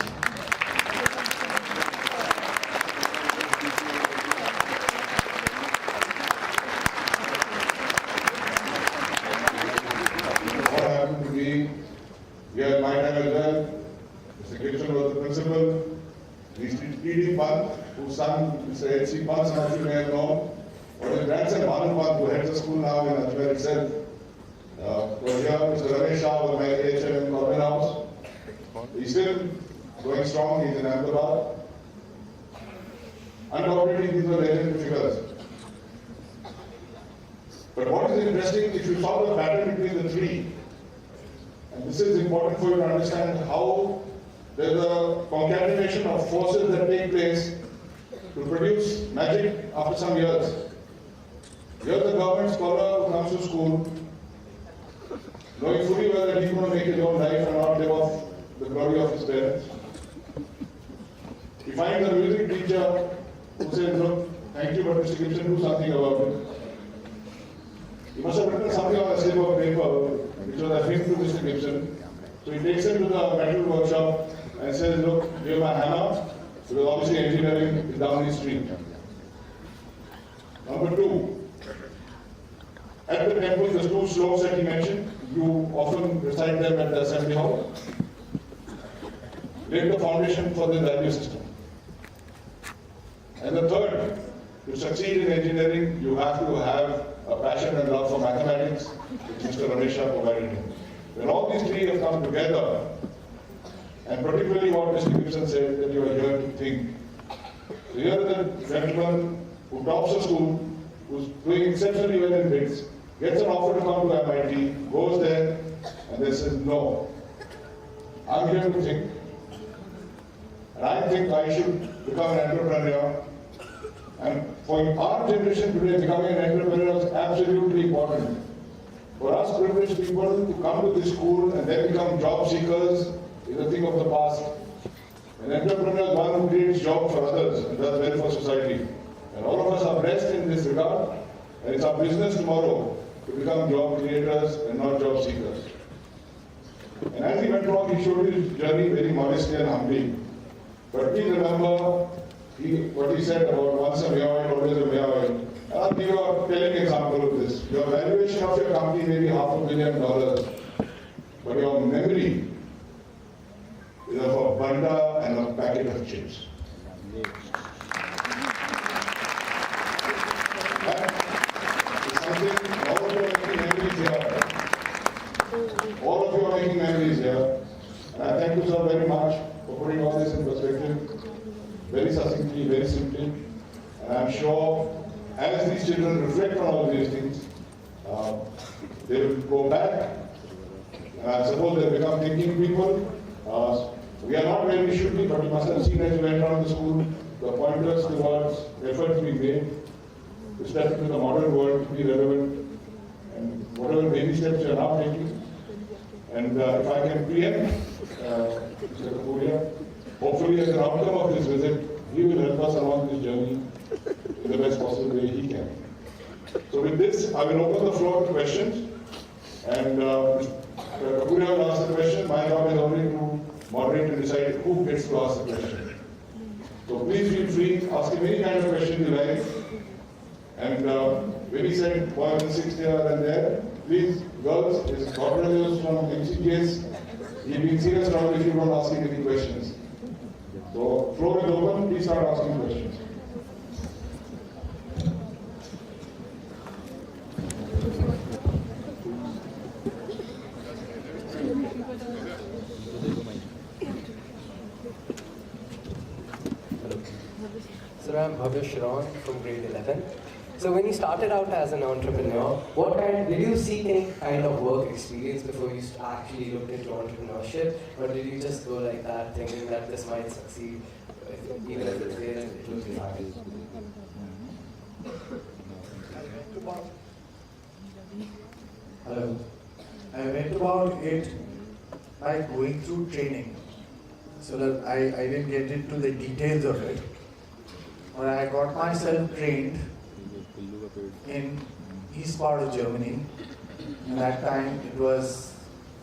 What happened to me here at my time as well, Mr. Kitchen was the principal. T.D. Pant, whose son is H.C. Pant, some of you may have known, but his grandson Banu Pant, who heads the school now in Ajmer itself, was here. Mr. Ramesh Shah was my HM in Corbin House. He's still going strong, he's in Ahmadabad. Undoubtedly, these were legendary figures. But what is interesting, if you saw the pattern between the three, and this is important for you to understand how there's a concatenation of forces that take place to produce magic after some years. Here's the government scholar who comes to school, knowing fully well that he's going to make his own life and not live off the glory of his parents. He finds a music teacher who says, look, thank you, but Mr. Gibson, do something about it. He must have written something on a slip of paper, which was a hint to Mr. Gibson. So he takes him to the metal workshop and says, look, here's my hammer, because obviously engineering is down his street. Number two, at the temple, the two slopes that he mentioned, you often recite them at the assembly hall. Laid the foundation for the value system. And the third, to succeed in engineering, you have to have a passion and love for mathematics, which Mr. Ramesha provided him. When all these three have come together, and particularly what Mr. Gibson said, that you are here to think. So here is a gentleman who tops a school, who's doing exceptionally well in B.I.T.S, gets an offer to come to MIT, goes there, and they says, no, I'm here to think. And I think I should become an entrepreneur. And for our generation today, becoming an entrepreneur is absolutely important. For us privileged people to come to this school and then become job seekers is a thing of the past. An entrepreneur is one who creates jobs for others and does well for society. And all of us are blessed in this regard. And it's our business tomorrow to become job creators and not job seekers. And as he went along, he showed his journey very modestly and humbly. But please remember what he said about once a Mayo, always a Mayo. I'll give you a telling example of this. Your valuation of your company may be $500 million, but your memory is of a bunda and a packet of chips. That is something all of you are making memories here. All of you are making memories here. And I thank you, sir, very much for putting all this in perspective. Very succinctly, very simply. And I'm sure as these children reflect on all these things, they will go back, and I suppose they'll become thinking people. We are not where we should be, but you must have seen as you went around the school, the pointers towards efforts being made to step into the modern world, to be relevant, and whatever baby steps you are now taking. And if I can preempt Mr. Kapuria, hopefully as an outcome of this visit, he will help us along this journey in the best possible way he can. So with this, I will open the floor to questions. And Mr. Kapuria will ask the question. My job is only to moderate and decide who gets to ask the question. So please feel free, ask him any kind of question you like. And when he said boys and 6 here and there, please, girls, his daughter is from MCGS. He'll be in serious trouble if you don't ask him any questions. So, floor is open, please start asking questions. So I'm Bhavya Shron from grade 11. So when you started out as an entrepreneur, did you seek any kind of work experience before you actually looked into entrepreneurship? Or did you just go like that thinking that this might succeed, even if it fails, it will be fine? Hello. I went about it by going through training. So that I didn't get into the details of it. But I got myself trained in east part of Germany. At that time, it was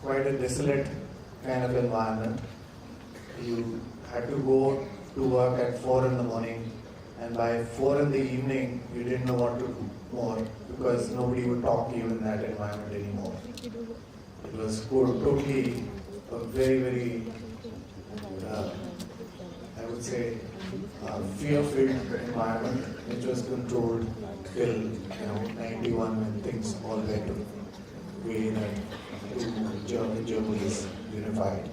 quite a desolate kind of environment. You had to go to work at 4 in the morning, and by 4 in the evening, you didn't know what to do more because nobody would talk to you in that environment anymore. It was totally a very, very, I would say, fear-filled environment, which was controlled till 91 when things all went away and Germany is unified.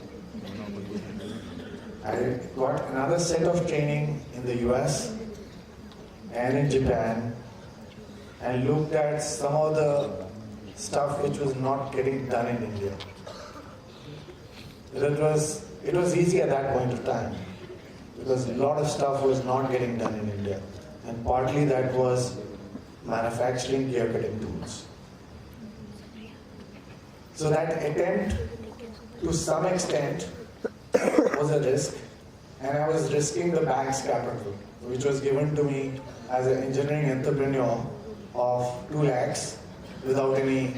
I got another set of training in the U.S. and in Japan, and looked at some of the stuff which was not getting done in India. It was easy at that point of time because a lot of stuff was not getting done in India, and partly that was manufacturing gear cutting tools. So that attempt, to some extent, was a risk, and I was risking the bank's capital, which was given to me as an engineering entrepreneur of 2 lakhs without any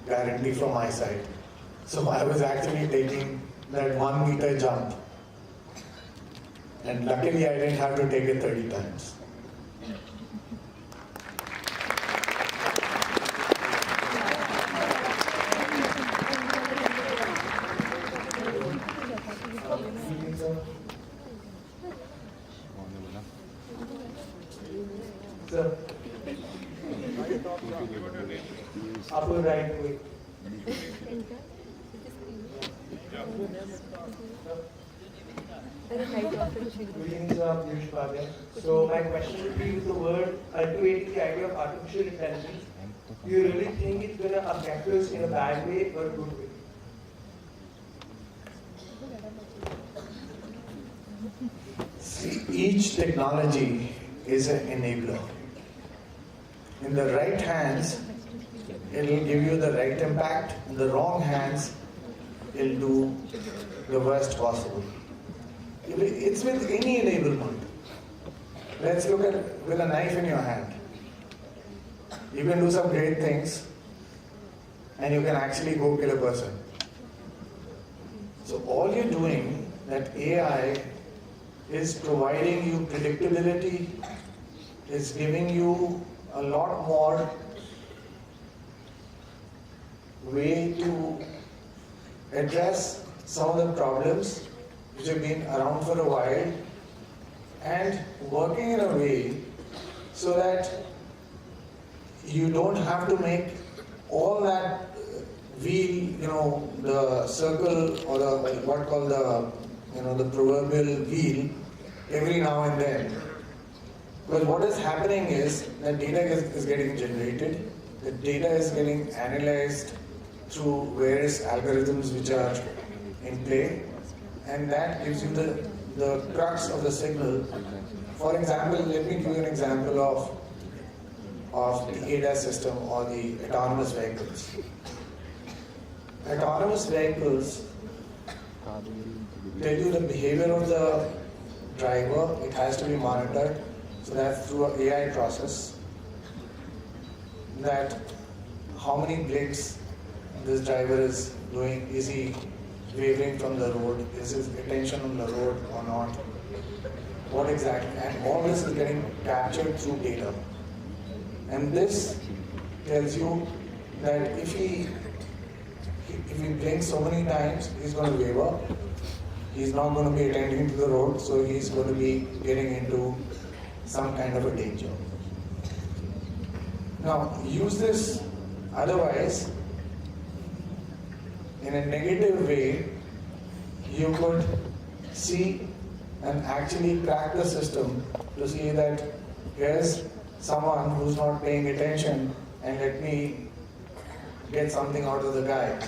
guarantee from my side. So I was actually taking that 1 meter jump, and luckily I didn't have to take it 30 times. Sir, upper right way. Good evening, sir. Piyush Bhatia. So my question would be with the word cultivating the idea of artificial intelligence. Do you really think it's going to affect us in a bad way or a good way? See, each technology is an enabler. In the right hands, it will give you the right impact. In the wrong hands, it will do the worst possible. It's with any enablement. Let's look at with a knife in your hand. You can do some great things, and you can actually go kill a person. So all you're doing, that AI is providing you predictability, is giving you a lot more way to address some of the problems which have been around for a while, and working in a way so that you don't have to make all that wheel, the circle or the what called the proverbial wheel every now and then. Because what is happening is that data is getting generated, the data is getting analyzed through various algorithms which are in play, and that gives you the crux of the signal. For example, let me give you an example of the ADAS system or the autonomous vehicles. Autonomous vehicles tell you the behavior of the driver. It has to be monitored. So that's through an AI process. That how many blinks this driver is doing, is he wavering from the road, is his attention on the road or not, what exactly, and all this is getting captured through data. And this tells you that if he blinks so many times, he's going to waver, he's not going to be attending to the road, so he's going to be getting into some kind of a danger. Now, use this otherwise, in a negative way, you could see and actually crack the system to see that here's someone who's not paying attention and let me get something out of the guy.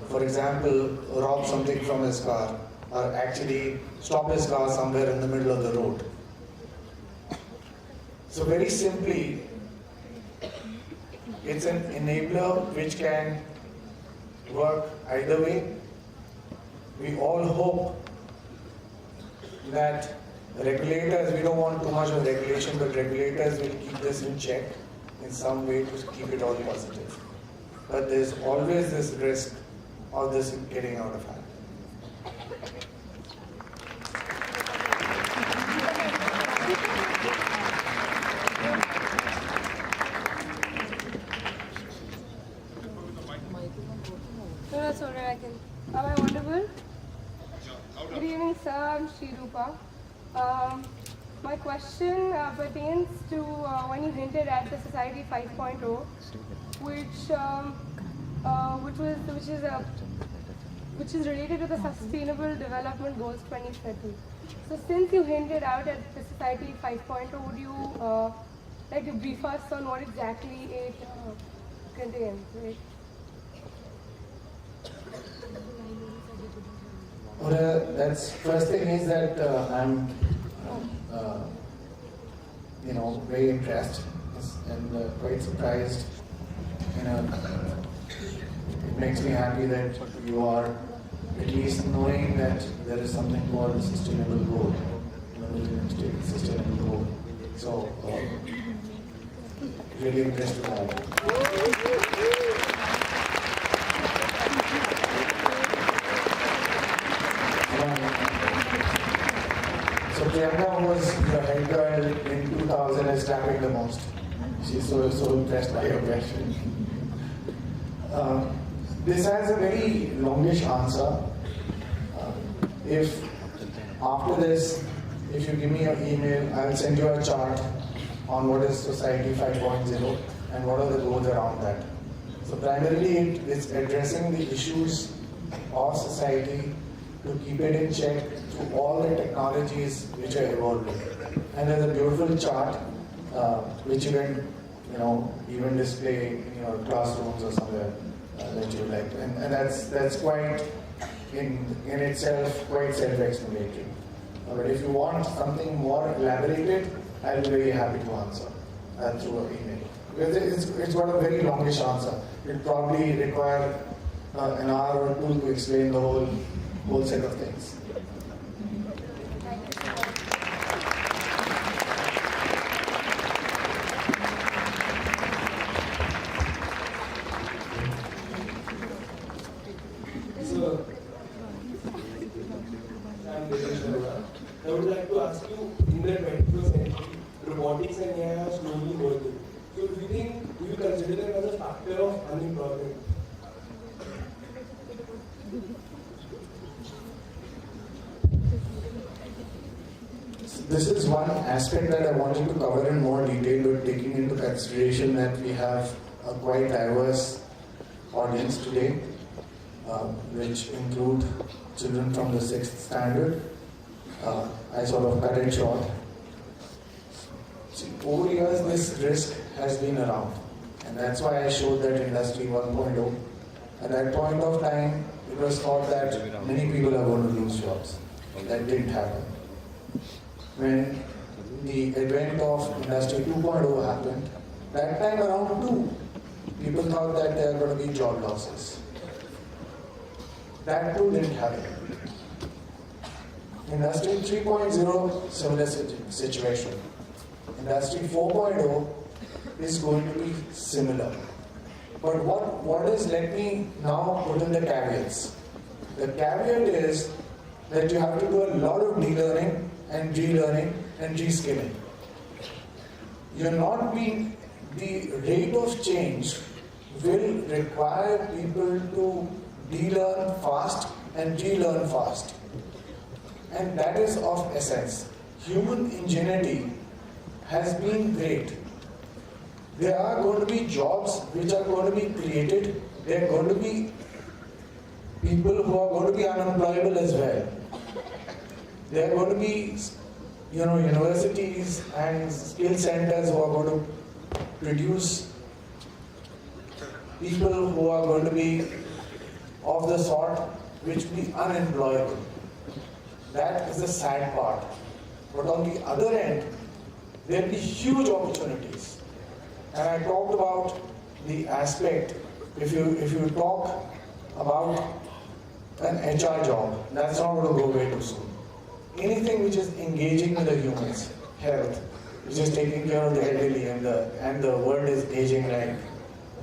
For example, rob something from his car or actually stop his car somewhere in the middle of the road. So very simply, it's an enabler which can work either way. We all hope that regulators, we don't want too much of regulation, but regulators will keep this in check in some way to keep it all positive. But there's always this risk of this getting out of hand. No, that's all right. Am I audible? Good evening, sir. I'm Shrirupa. My question pertains to when you hinted at the Society 5.0, which is related to the Sustainable Development Goals 2030. So, since you hinted out at the Society 5.0, would you like to brief us on what exactly it contains, right? Well, that's first thing is that I'm, very impressed and quite surprised. It makes me happy that you are at least knowing that there is something called a sustainable goal, Millennium State Sustainable Goal. So, really impressed with that. So Priyanka was the head girl in 2000 is clapping the most. She's so impressed by your question. This has a very longish answer. If after this, if you give me your email, I'll send you a chart on what is Society 5.0 and what are the goals around that. So primarily it is addressing the issues of society to keep it in check through all the technologies which are evolving. And there's a beautiful chart which you can, even display in your classrooms or somewhere that you like. And that's quite in itself quite self-explanatory. But if you want something more elaborated, I'll be very happy to answer through an email. Because it's got a very longish answer. It'll probably require an hour or two to explain the whole set of things. I would like to ask you, in the 21st century, robotics and AI are slowly merging. So do you consider them as a factor of unemployment? This is one aspect that I wanted to cover in more detail, but taking into consideration that we have a quite diverse audience today, which include children from the 6th standard. I sort of cut it short. See, over years, this risk has been around, and that's why I showed that Industry 1.0. At that point of time, it was thought that many people are going to lose jobs. That didn't happen. When the advent of Industry 2.0 happened, that time around too, people thought that there are going to be job losses. That too didn't happen. Industry 3.0, similar situation. Industry 4.0 is going to be similar. But what is, let me now put in the caveats. The caveat is that you have to do a lot of de-learning and relearning and reskilling. You're not being, the rate of change will require people to de-learn fast and relearn fast. And that is of essence. Human ingenuity has been great. There are going to be jobs which are going to be created. There are going to be people who are going to be unemployable as well. There are going to be, universities and skill centers who are going to produce people who are going to be of the sort which will be unemployable. That is the sad part. But on the other end, there will be huge opportunities. And I talked about the aspect, if you talk about an HR job, that's not going to go away too soon. Anything which is engaging with the humans, health, which is taking care of the elderly, and the world is aging like,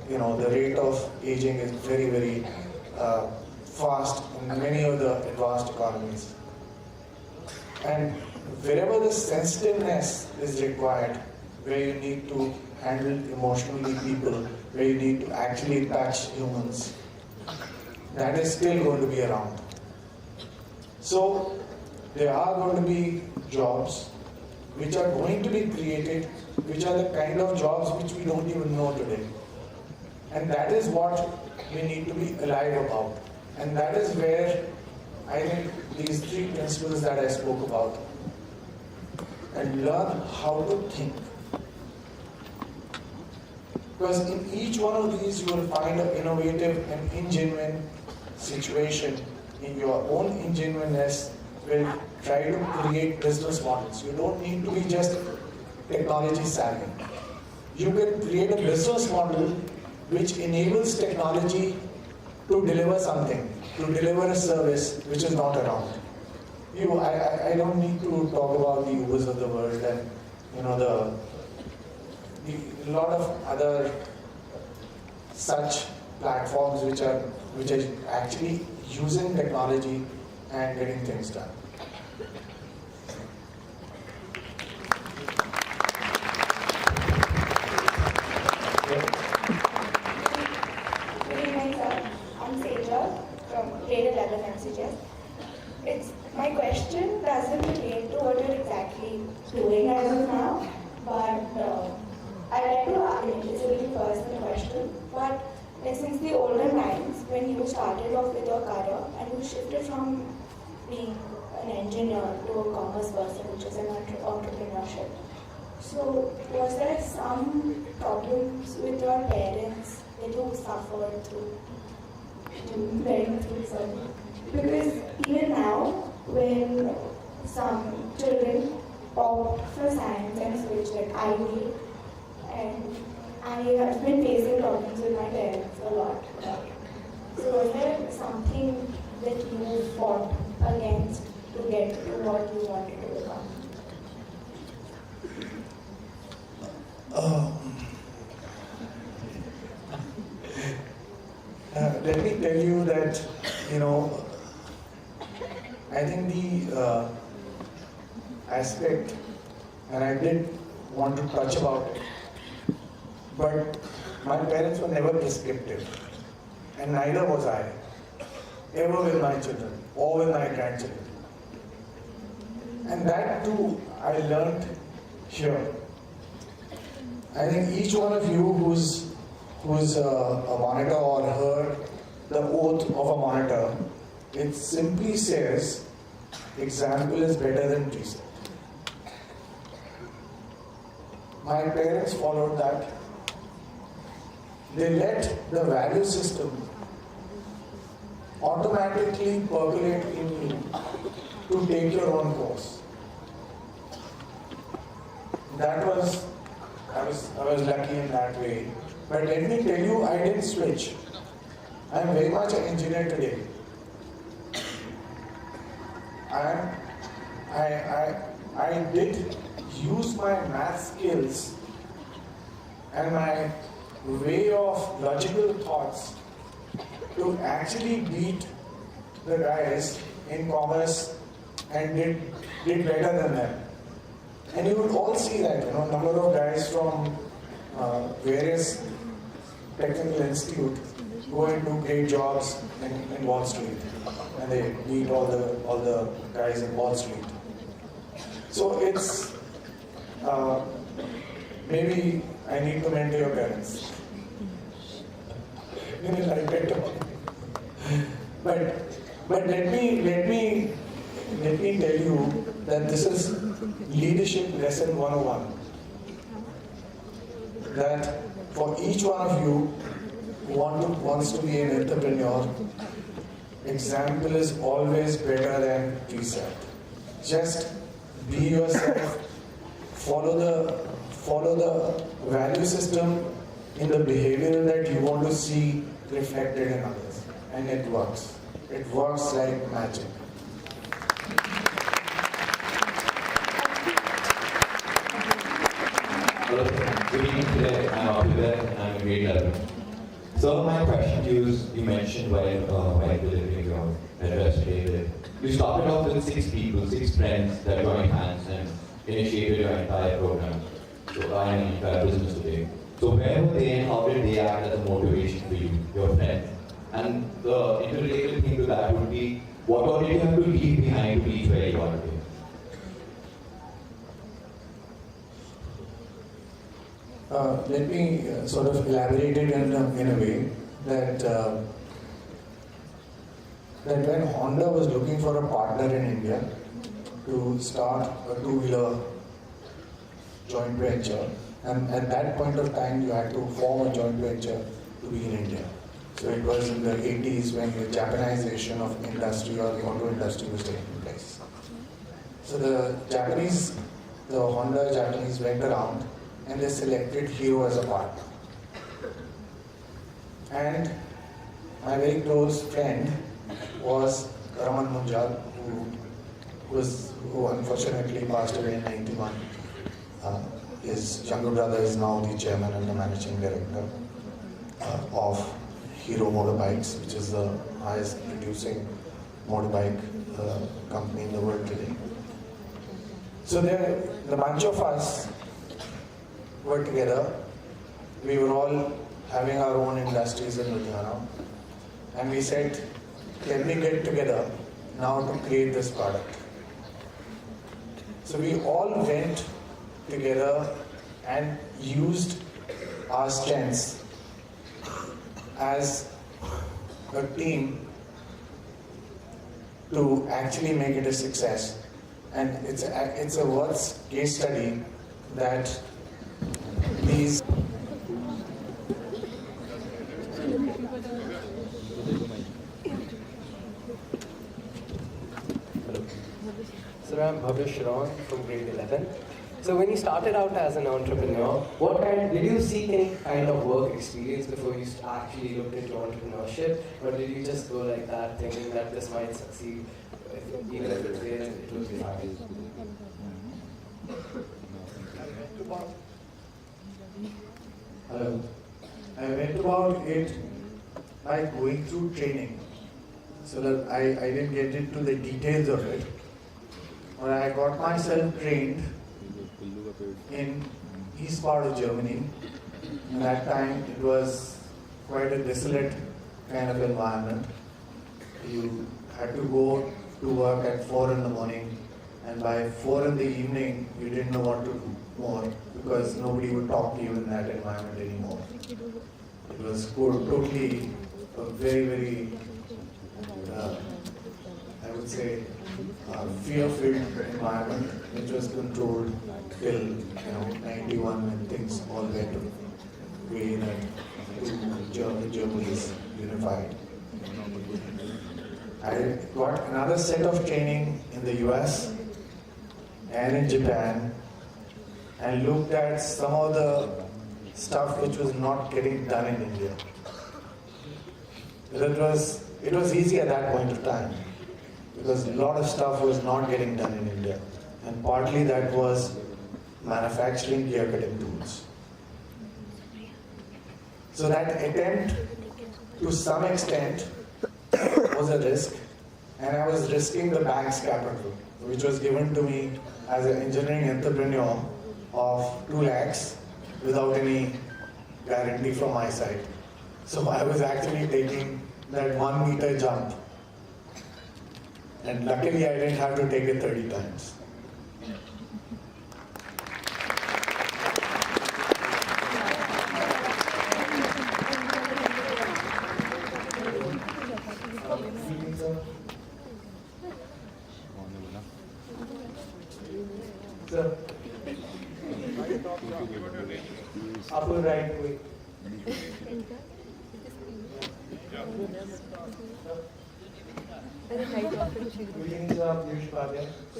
the rate of aging is very, very fast in many of the advanced economies. And wherever the sensitiveness is required, where you need to handle emotionally people, where you need to actually touch humans, that is still going to be around. So there are going to be jobs which are going to be created, which are the kind of jobs which we don't even know today. And that is what we need to be alive about. And that is where I think these 3 principles that I spoke about, and learn how to think. Because in each one of these you will find an innovative and ingenuine situation. In your own ingenuineness will try to create business models. You don't need to be just technology savvy. You can create a business model which enables technology to deliver something, to deliver a service which is not around. I don't need to talk about the Ubers of the world and a lot of other such platforms which are actually using technology and getting things done. Grade 11 MCGS. My question doesn't relate to what you're exactly doing as of now, but I'd like to ask, it's a really personal question, but since the olden times, when you started off with your career and you shifted from being an engineer to a commerce person, which is an entrepreneurship, so was there some problems with your parents that you suffered through? Because even now, when some children opt for science and switch like I did, and I have been facing problems with my parents a lot. So was there something that you fought against to get to what you wanted to become? Let me tell you that, I think the aspect, and I did want to touch about it, but my parents were never prescriptive, and neither was I, ever with my children or with my grandchildren. And that too, I learned here. I think each one of you who's a monitor or heard the oath of a monitor, it simply says, example is better than precept. My parents followed that. They let the value system automatically percolate in you to take your own course. I was lucky in that way. But let me tell you, I didn't switch. I am very much an engineer today. I did use my math skills and my way of logical thoughts to actually beat the guys in commerce and did better than them. And you would all see that, number of guys from various technical institutes go and do great jobs in Wall Street, and they beat all the guys in Wall Street. So it's maybe I need to mentor your parents. But let me tell you that this is leadership lesson 101. That for each one of you who wants to be an entrepreneur, example is always better than precept. Just be yourself, follow the value system in the behavior that you want to see reflected in others. And it works. It works like magic. Hello, good evening today. I'm Ajmer and I'm in grade 11. So my question to you is, you mentioned while delivering your address today that you started off with 6 people, 6 friends that joined hands and initiated your entire program, and entire business today. So where were they and how did they act as a motivation for you, your friends? And the interrelated thing to that would be, what all did you have to leave behind to reach where you are today? Let me sort of elaborate it in a way that when Honda was looking for a partner in India to start a 2-wheeler joint venture, And at that point of time, you had to form a joint venture to be in India. So it was in the 80s when the Japanization of industry or the auto industry was taking place. So the Honda Japanese went around and they selected Hero as a partner. And my very close friend was Raman Munjal, who unfortunately passed away in 91. His younger brother is now the chairman and the managing director of Hero Motorbikes, which is the highest producing motorbike company in the world today. So the bunch of us were together. We were all having our own industries in Ludhiana. And we said, can we get together now to create this product? So we all went together and used our strengths as a team to actually make it a success. And it's a worth case study that these So I'm from grade 11. So when you started out as an entrepreneur, did you seek any kind of work experience before you actually looked into entrepreneurship, or did you just go like that, thinking that this might succeed, even if it fails, it will be fine? Hello. I went about it by going through training, so that I didn't get into the details of it. But I got myself trained in east part of Germany. At that time, it was quite a desolate kind of environment. You had to go to work at 4 in the morning, and by 4 in the evening, you didn't know what to do more because nobody would talk to you in that environment anymore. It was totally a very, very, I would say, fear-filled environment, which was controlled till 91 when things all went away and Germany is unified. I got another set of training in the U.S. and in Japan and looked at some of the stuff which was not getting done in India. It was easy at that point of time because a lot of stuff was not getting done in India, and partly that was manufacturing gear cutting tools. So that attempt to some extent was a risk, and I was risking the bank's capital, which was given to me as an engineering entrepreneur of 2 lakhs without any guarantee from my side. So I was actually taking that 1 meter jump, and luckily I didn't have to take it 30 times. Sir, upper right way.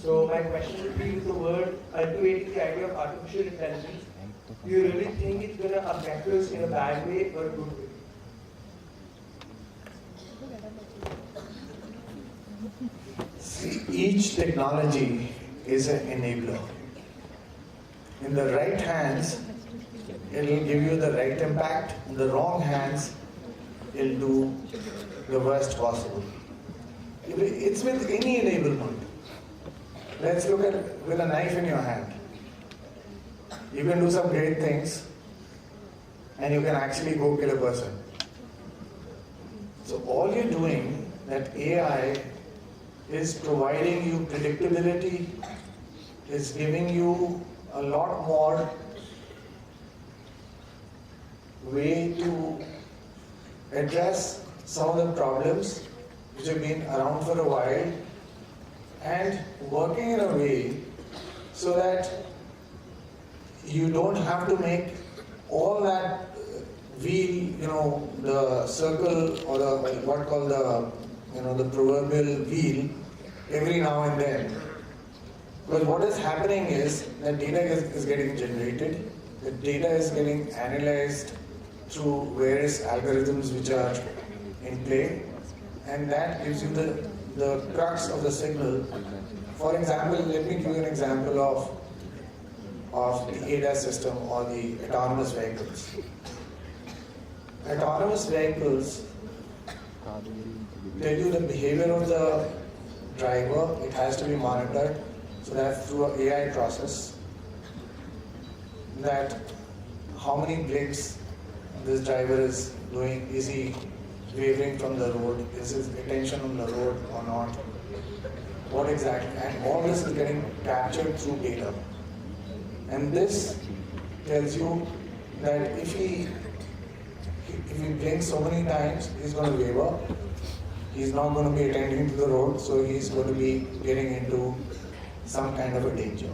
So my question would be, with the word cultivating the idea of artificial intelligence, do you really think it's going to affect us in a bad way or a good way? See, each technology is an enabler. In the right hands, it will give you the right impact. In the wrong hands, it will do the worst possible. It's with any enablement. Let's look at with a knife in your hand. You can do some great things, and you can actually go kill a person. So all you're doing, that AI is providing you predictability, is giving you a lot more way to address some of the problems which have been around for a while, and working in a way so that you don't have to make all that wheel, the circle or the what called the proverbial wheel every now and then. Because what is happening is that data is getting generated, the data is getting analyzed through various algorithms which are in play, and that gives you the crux of the signal. For example, let me give you an example of the ADAS system or the autonomous vehicles. Autonomous vehicles tell you the behavior of the driver. It has to be monitored, so that's through an AI process, that how many blinks this driver is doing, is he wavering from the road, is his attention on the road or not, what exactly, and all this is getting captured through data. And this tells you that if he blinks so many times, he's going to waver, he's not going to be attending to the road, so he's going to be getting into some kind of a danger.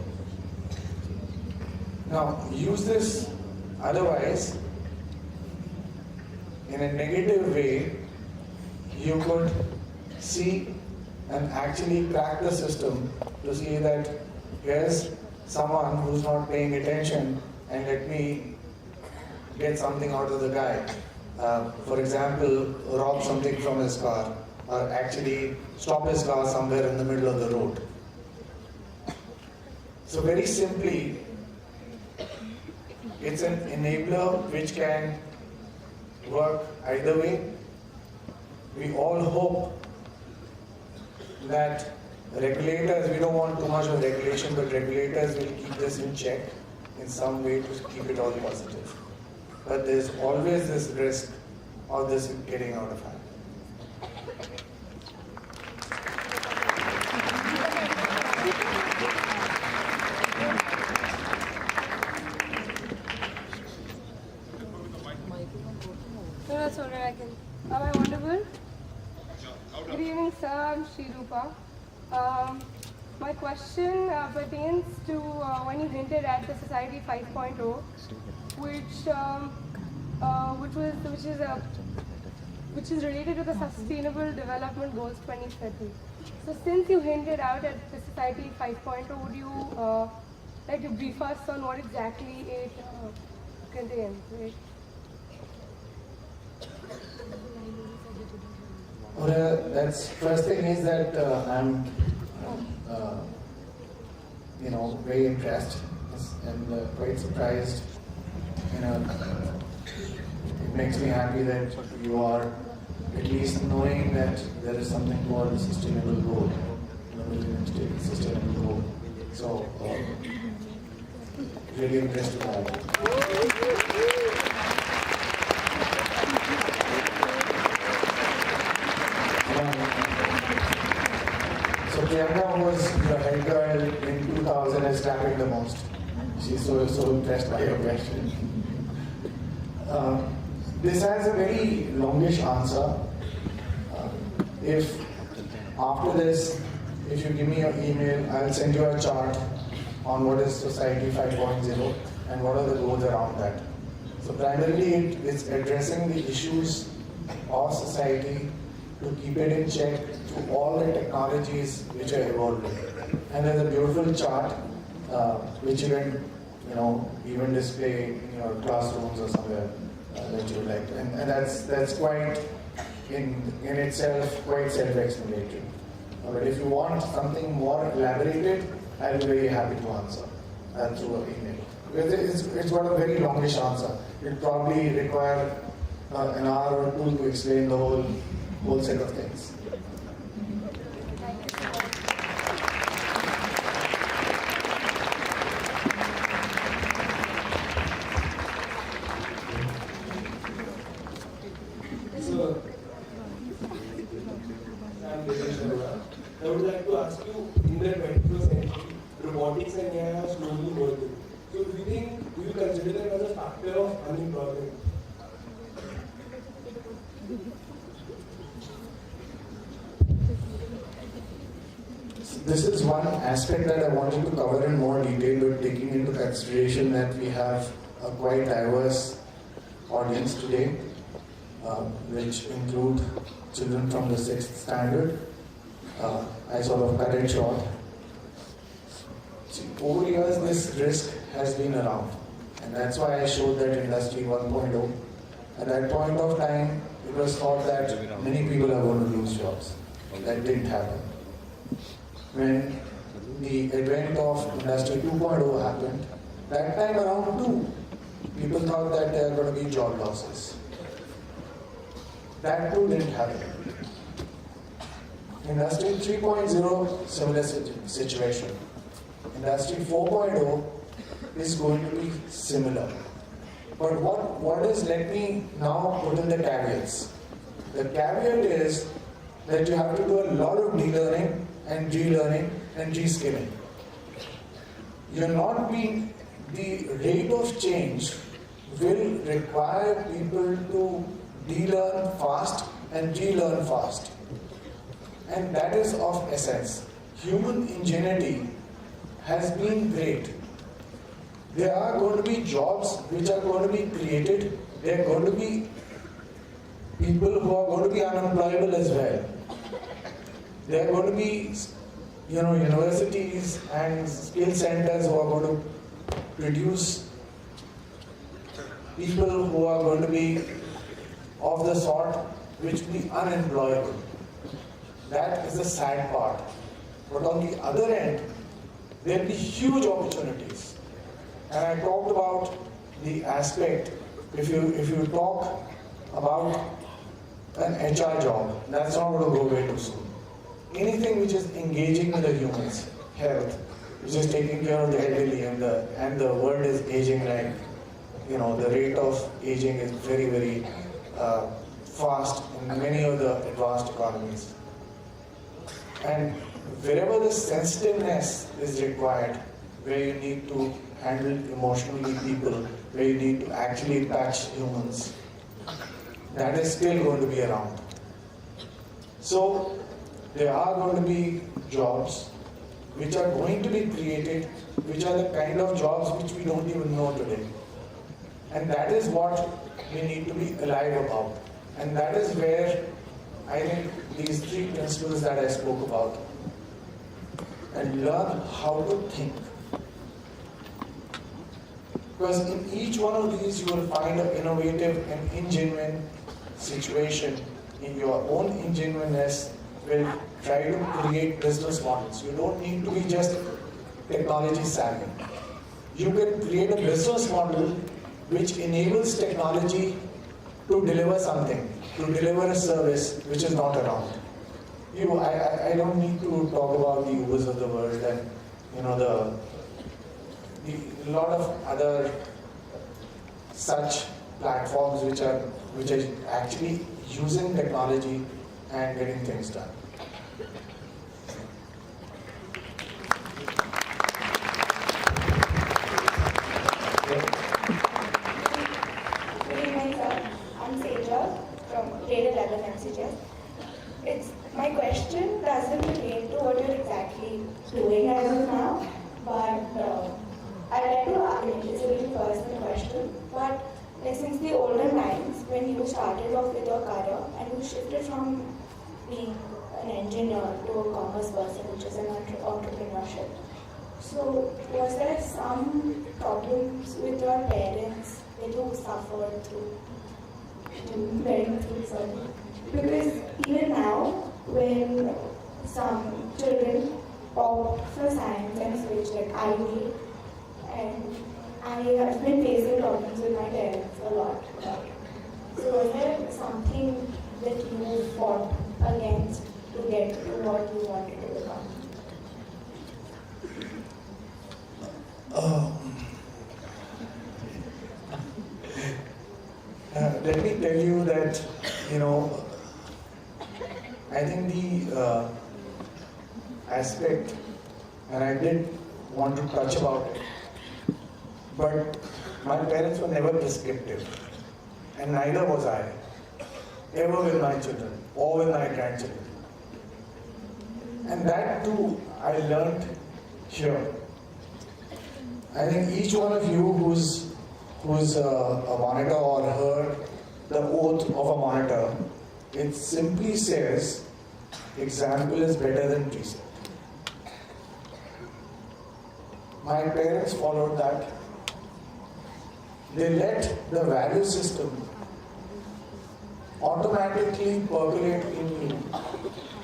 Now, use this otherwise, in a negative way, you could see and actually crack the system to see that here's someone who's not paying attention and let me get something out of the guy. For example, rob something from his car or actually stop his car somewhere in the middle of the road. So very simply, it's an enabler which can work either way. We all hope that regulators, we don't want too much of regulation, but regulators will keep this in check in some way to keep it all positive. But there's always this risk of this getting out of hand. No, that's all right. Am I audible? Good evening, sir. I'm Shrirupa. My question pertains to when you hinted at the Society 5.0, which is related to the Sustainable Development Goals 2030. So, since you hinted out at the Society 5.0, would you like to brief us on what exactly it contains? Right? That's first thing is that I'm, very impressed and quite surprised. It makes me happy that you are at least knowing that there is something called the sustainable goal, sustainable goal. So, really impressed with that. So Priyanka, who was the head girl in 2000, is clapping the most. She's so impressed by your question. This has a very longish answer. If after this, if you give me your email, I'll send you a chart on what is Society 5.0 and what are the goals around that. So primarily it's addressing the issues of society to keep it in check through all the technologies which are evolving. And there's a beautiful chart which you can, even display in your classrooms or somewhere that you would like. And that's quite in itself quite self-explanatory. But if you want something more elaborated, I'll be very happy to answer through an email. Because it's got a very longish answer. It probably require an hour or two to explain the whole set of things. I would like to ask you, in the 21st century, robotics and AI are slowly evolving. So do you consider them as a factor of unemployment? this is one aspect that I wanted to cover in more detail, but taking into consideration that we have a quite diverse audience today, which include children from the 6th standard. I sort of cut it short. See, over years, this risk has been around, and that's why I showed that Industry 1.0. At that point of time, it was thought that many people are going to lose jobs. That didn't happen. When the advent of Industry 2.0 happened, that time around too, people thought that there are going to be job losses. That too didn't happen. Industry 3.0, similar situation. Industry 4.0 is going to be similar. But what is, let me now put in the caveats. The caveat is that you have to do a lot of de-learning and relearning and reskilling. You're not being, the rate of change will require people to de-learn fast and relearn fast. And that is of essence. Human ingenuity has been great. There are going to be jobs which are going to be created. There are going to be people who are going to be unemployable as well. There are going to be, universities and skill centers who are going to produce people who are going to be of the sort which will be unemployable. That is the sad part. But on the other end, there will be huge opportunities. And I talked about the aspect, if you talk about an HR job, that's not going to go away too soon. Anything which is engaging with the humans, health, which is taking care of the elderly, and the world is aging like, the rate of aging is very, very fast in many of the advanced economies. And wherever the sensitiveness is required, where you need to handle emotionally people, where you need to actually touch humans, that is still going to be around. So there are going to be jobs which are going to be created, which are the kind of jobs which we don't even know today. And that is what we need to be alive about. And that is where I think these 3 principles that I spoke about, and learn how to think. Because in each one of these you will find an innovative and ingenuine situation. In your own ingenuineness will try to create business models. You don't need to be just technology savvy. You can create a business model which enables technology to deliver something, to deliver a service which is not around. I don't need to talk about the Ubers of the world and a lot of other such platforms which are actually using technology and getting things done. Good evening, sir. I'm Seja from grade 11 MCGS. My question doesn't relate to what you're exactly doing as of now, but I'd like to it's a very personal question. But since the olden times, when you started off with your career and you shifted from being an engineer to a commerce person, which is an entrepreneurship, so was there some problems with your parents that you suffered through? Because even now, when some children opt for science and switch, like I did, and I have been facing problems with my parents a lot. So was there something that you fought against to get to what you wanted to become? Let me tell you that, I think the aspect, and I did want to touch about it, but my parents were never prescriptive, and neither was I, ever with my children or with my grandchildren. And that too, I learned here. I think each one of you who's a monitor or heard the oath of a monitor, it simply says, example is better than precept. My parents followed that. They let the value system automatically percolate in you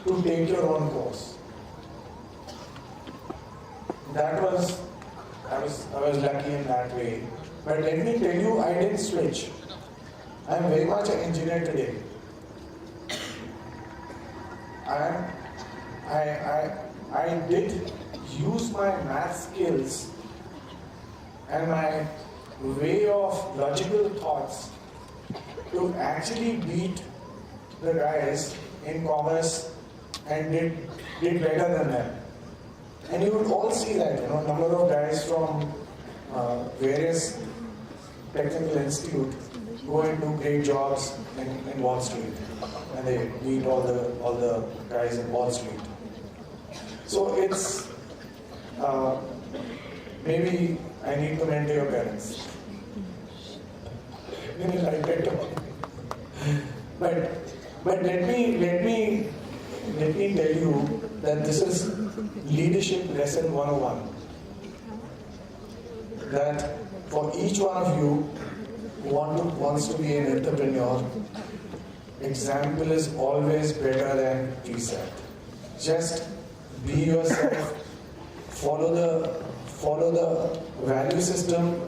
to take your own course. I was lucky in that way. But let me tell you, I didn't switch. I am very much an engineer today. I did use my math skills and my way of logical thoughts to actually beat the guys in commerce and did better than them. And you would all see that, number of guys from various technical institutes go and do great jobs in Wall Street, and they beat all the guys in Wall Street. So it's maybe I need to mentor your parents. Maybe like that. But let me tell you that this is leadership lesson 101. That for each one of you who wants to be an entrepreneur, example is always better than precept. Just be yourself, follow the value system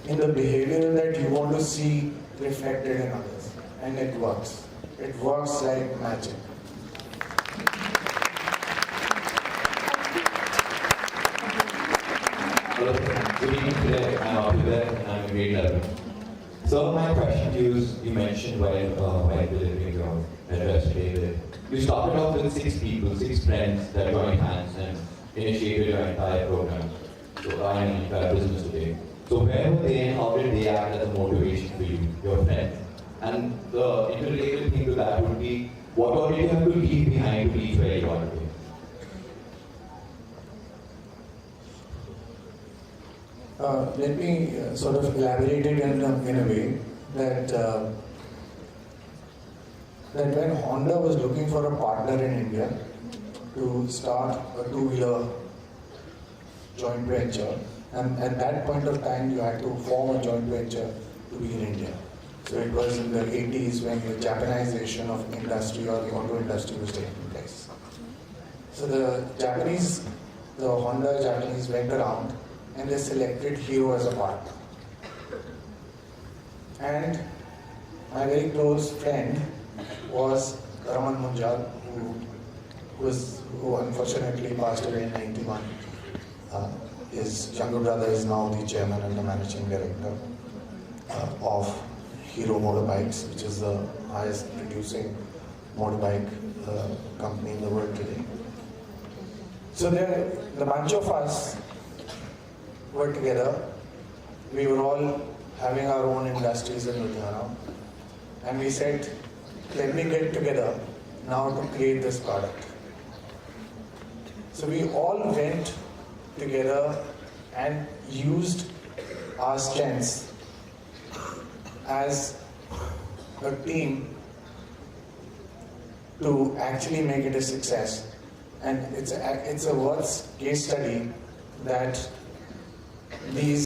in the behavior that you want to see reflected in others. And it works. It works like magic. Hello, good evening today. I'm Ajmer, I'm in grade 11. So my question to you is, you mentioned while delivering your address today that you started off with 6 people, 6 friends that joined hands and initiated your entire program. So I am entire business today. So where were they and how did they act as a motivation for you, your friends? And the interrelated thing to that would be, what did you have to leave behind to reach where you are today? Let me sort of elaborate it in a way that when Honda was looking for a partner in India to start a 2-wheeler joint venture, and at that point of time you had to form a joint venture to be in India. So it was in the 80s when the Japanization of industry or the auto industry was taking place. So the Honda Japanese went around and they selected Hero as a partner. And my very close friend was Raman Munjal, who unfortunately passed away in 91. His younger brother is now the chairman and the managing director of Hero Motorbikes, which is the highest producing motorbike company in the world today. So the bunch of us were together. We were all having our own industries in Ludhiana. And we said, let me get together now to create this product. So we all went together and used our strengths as a team to actually make it a success. And it's a worth case study that these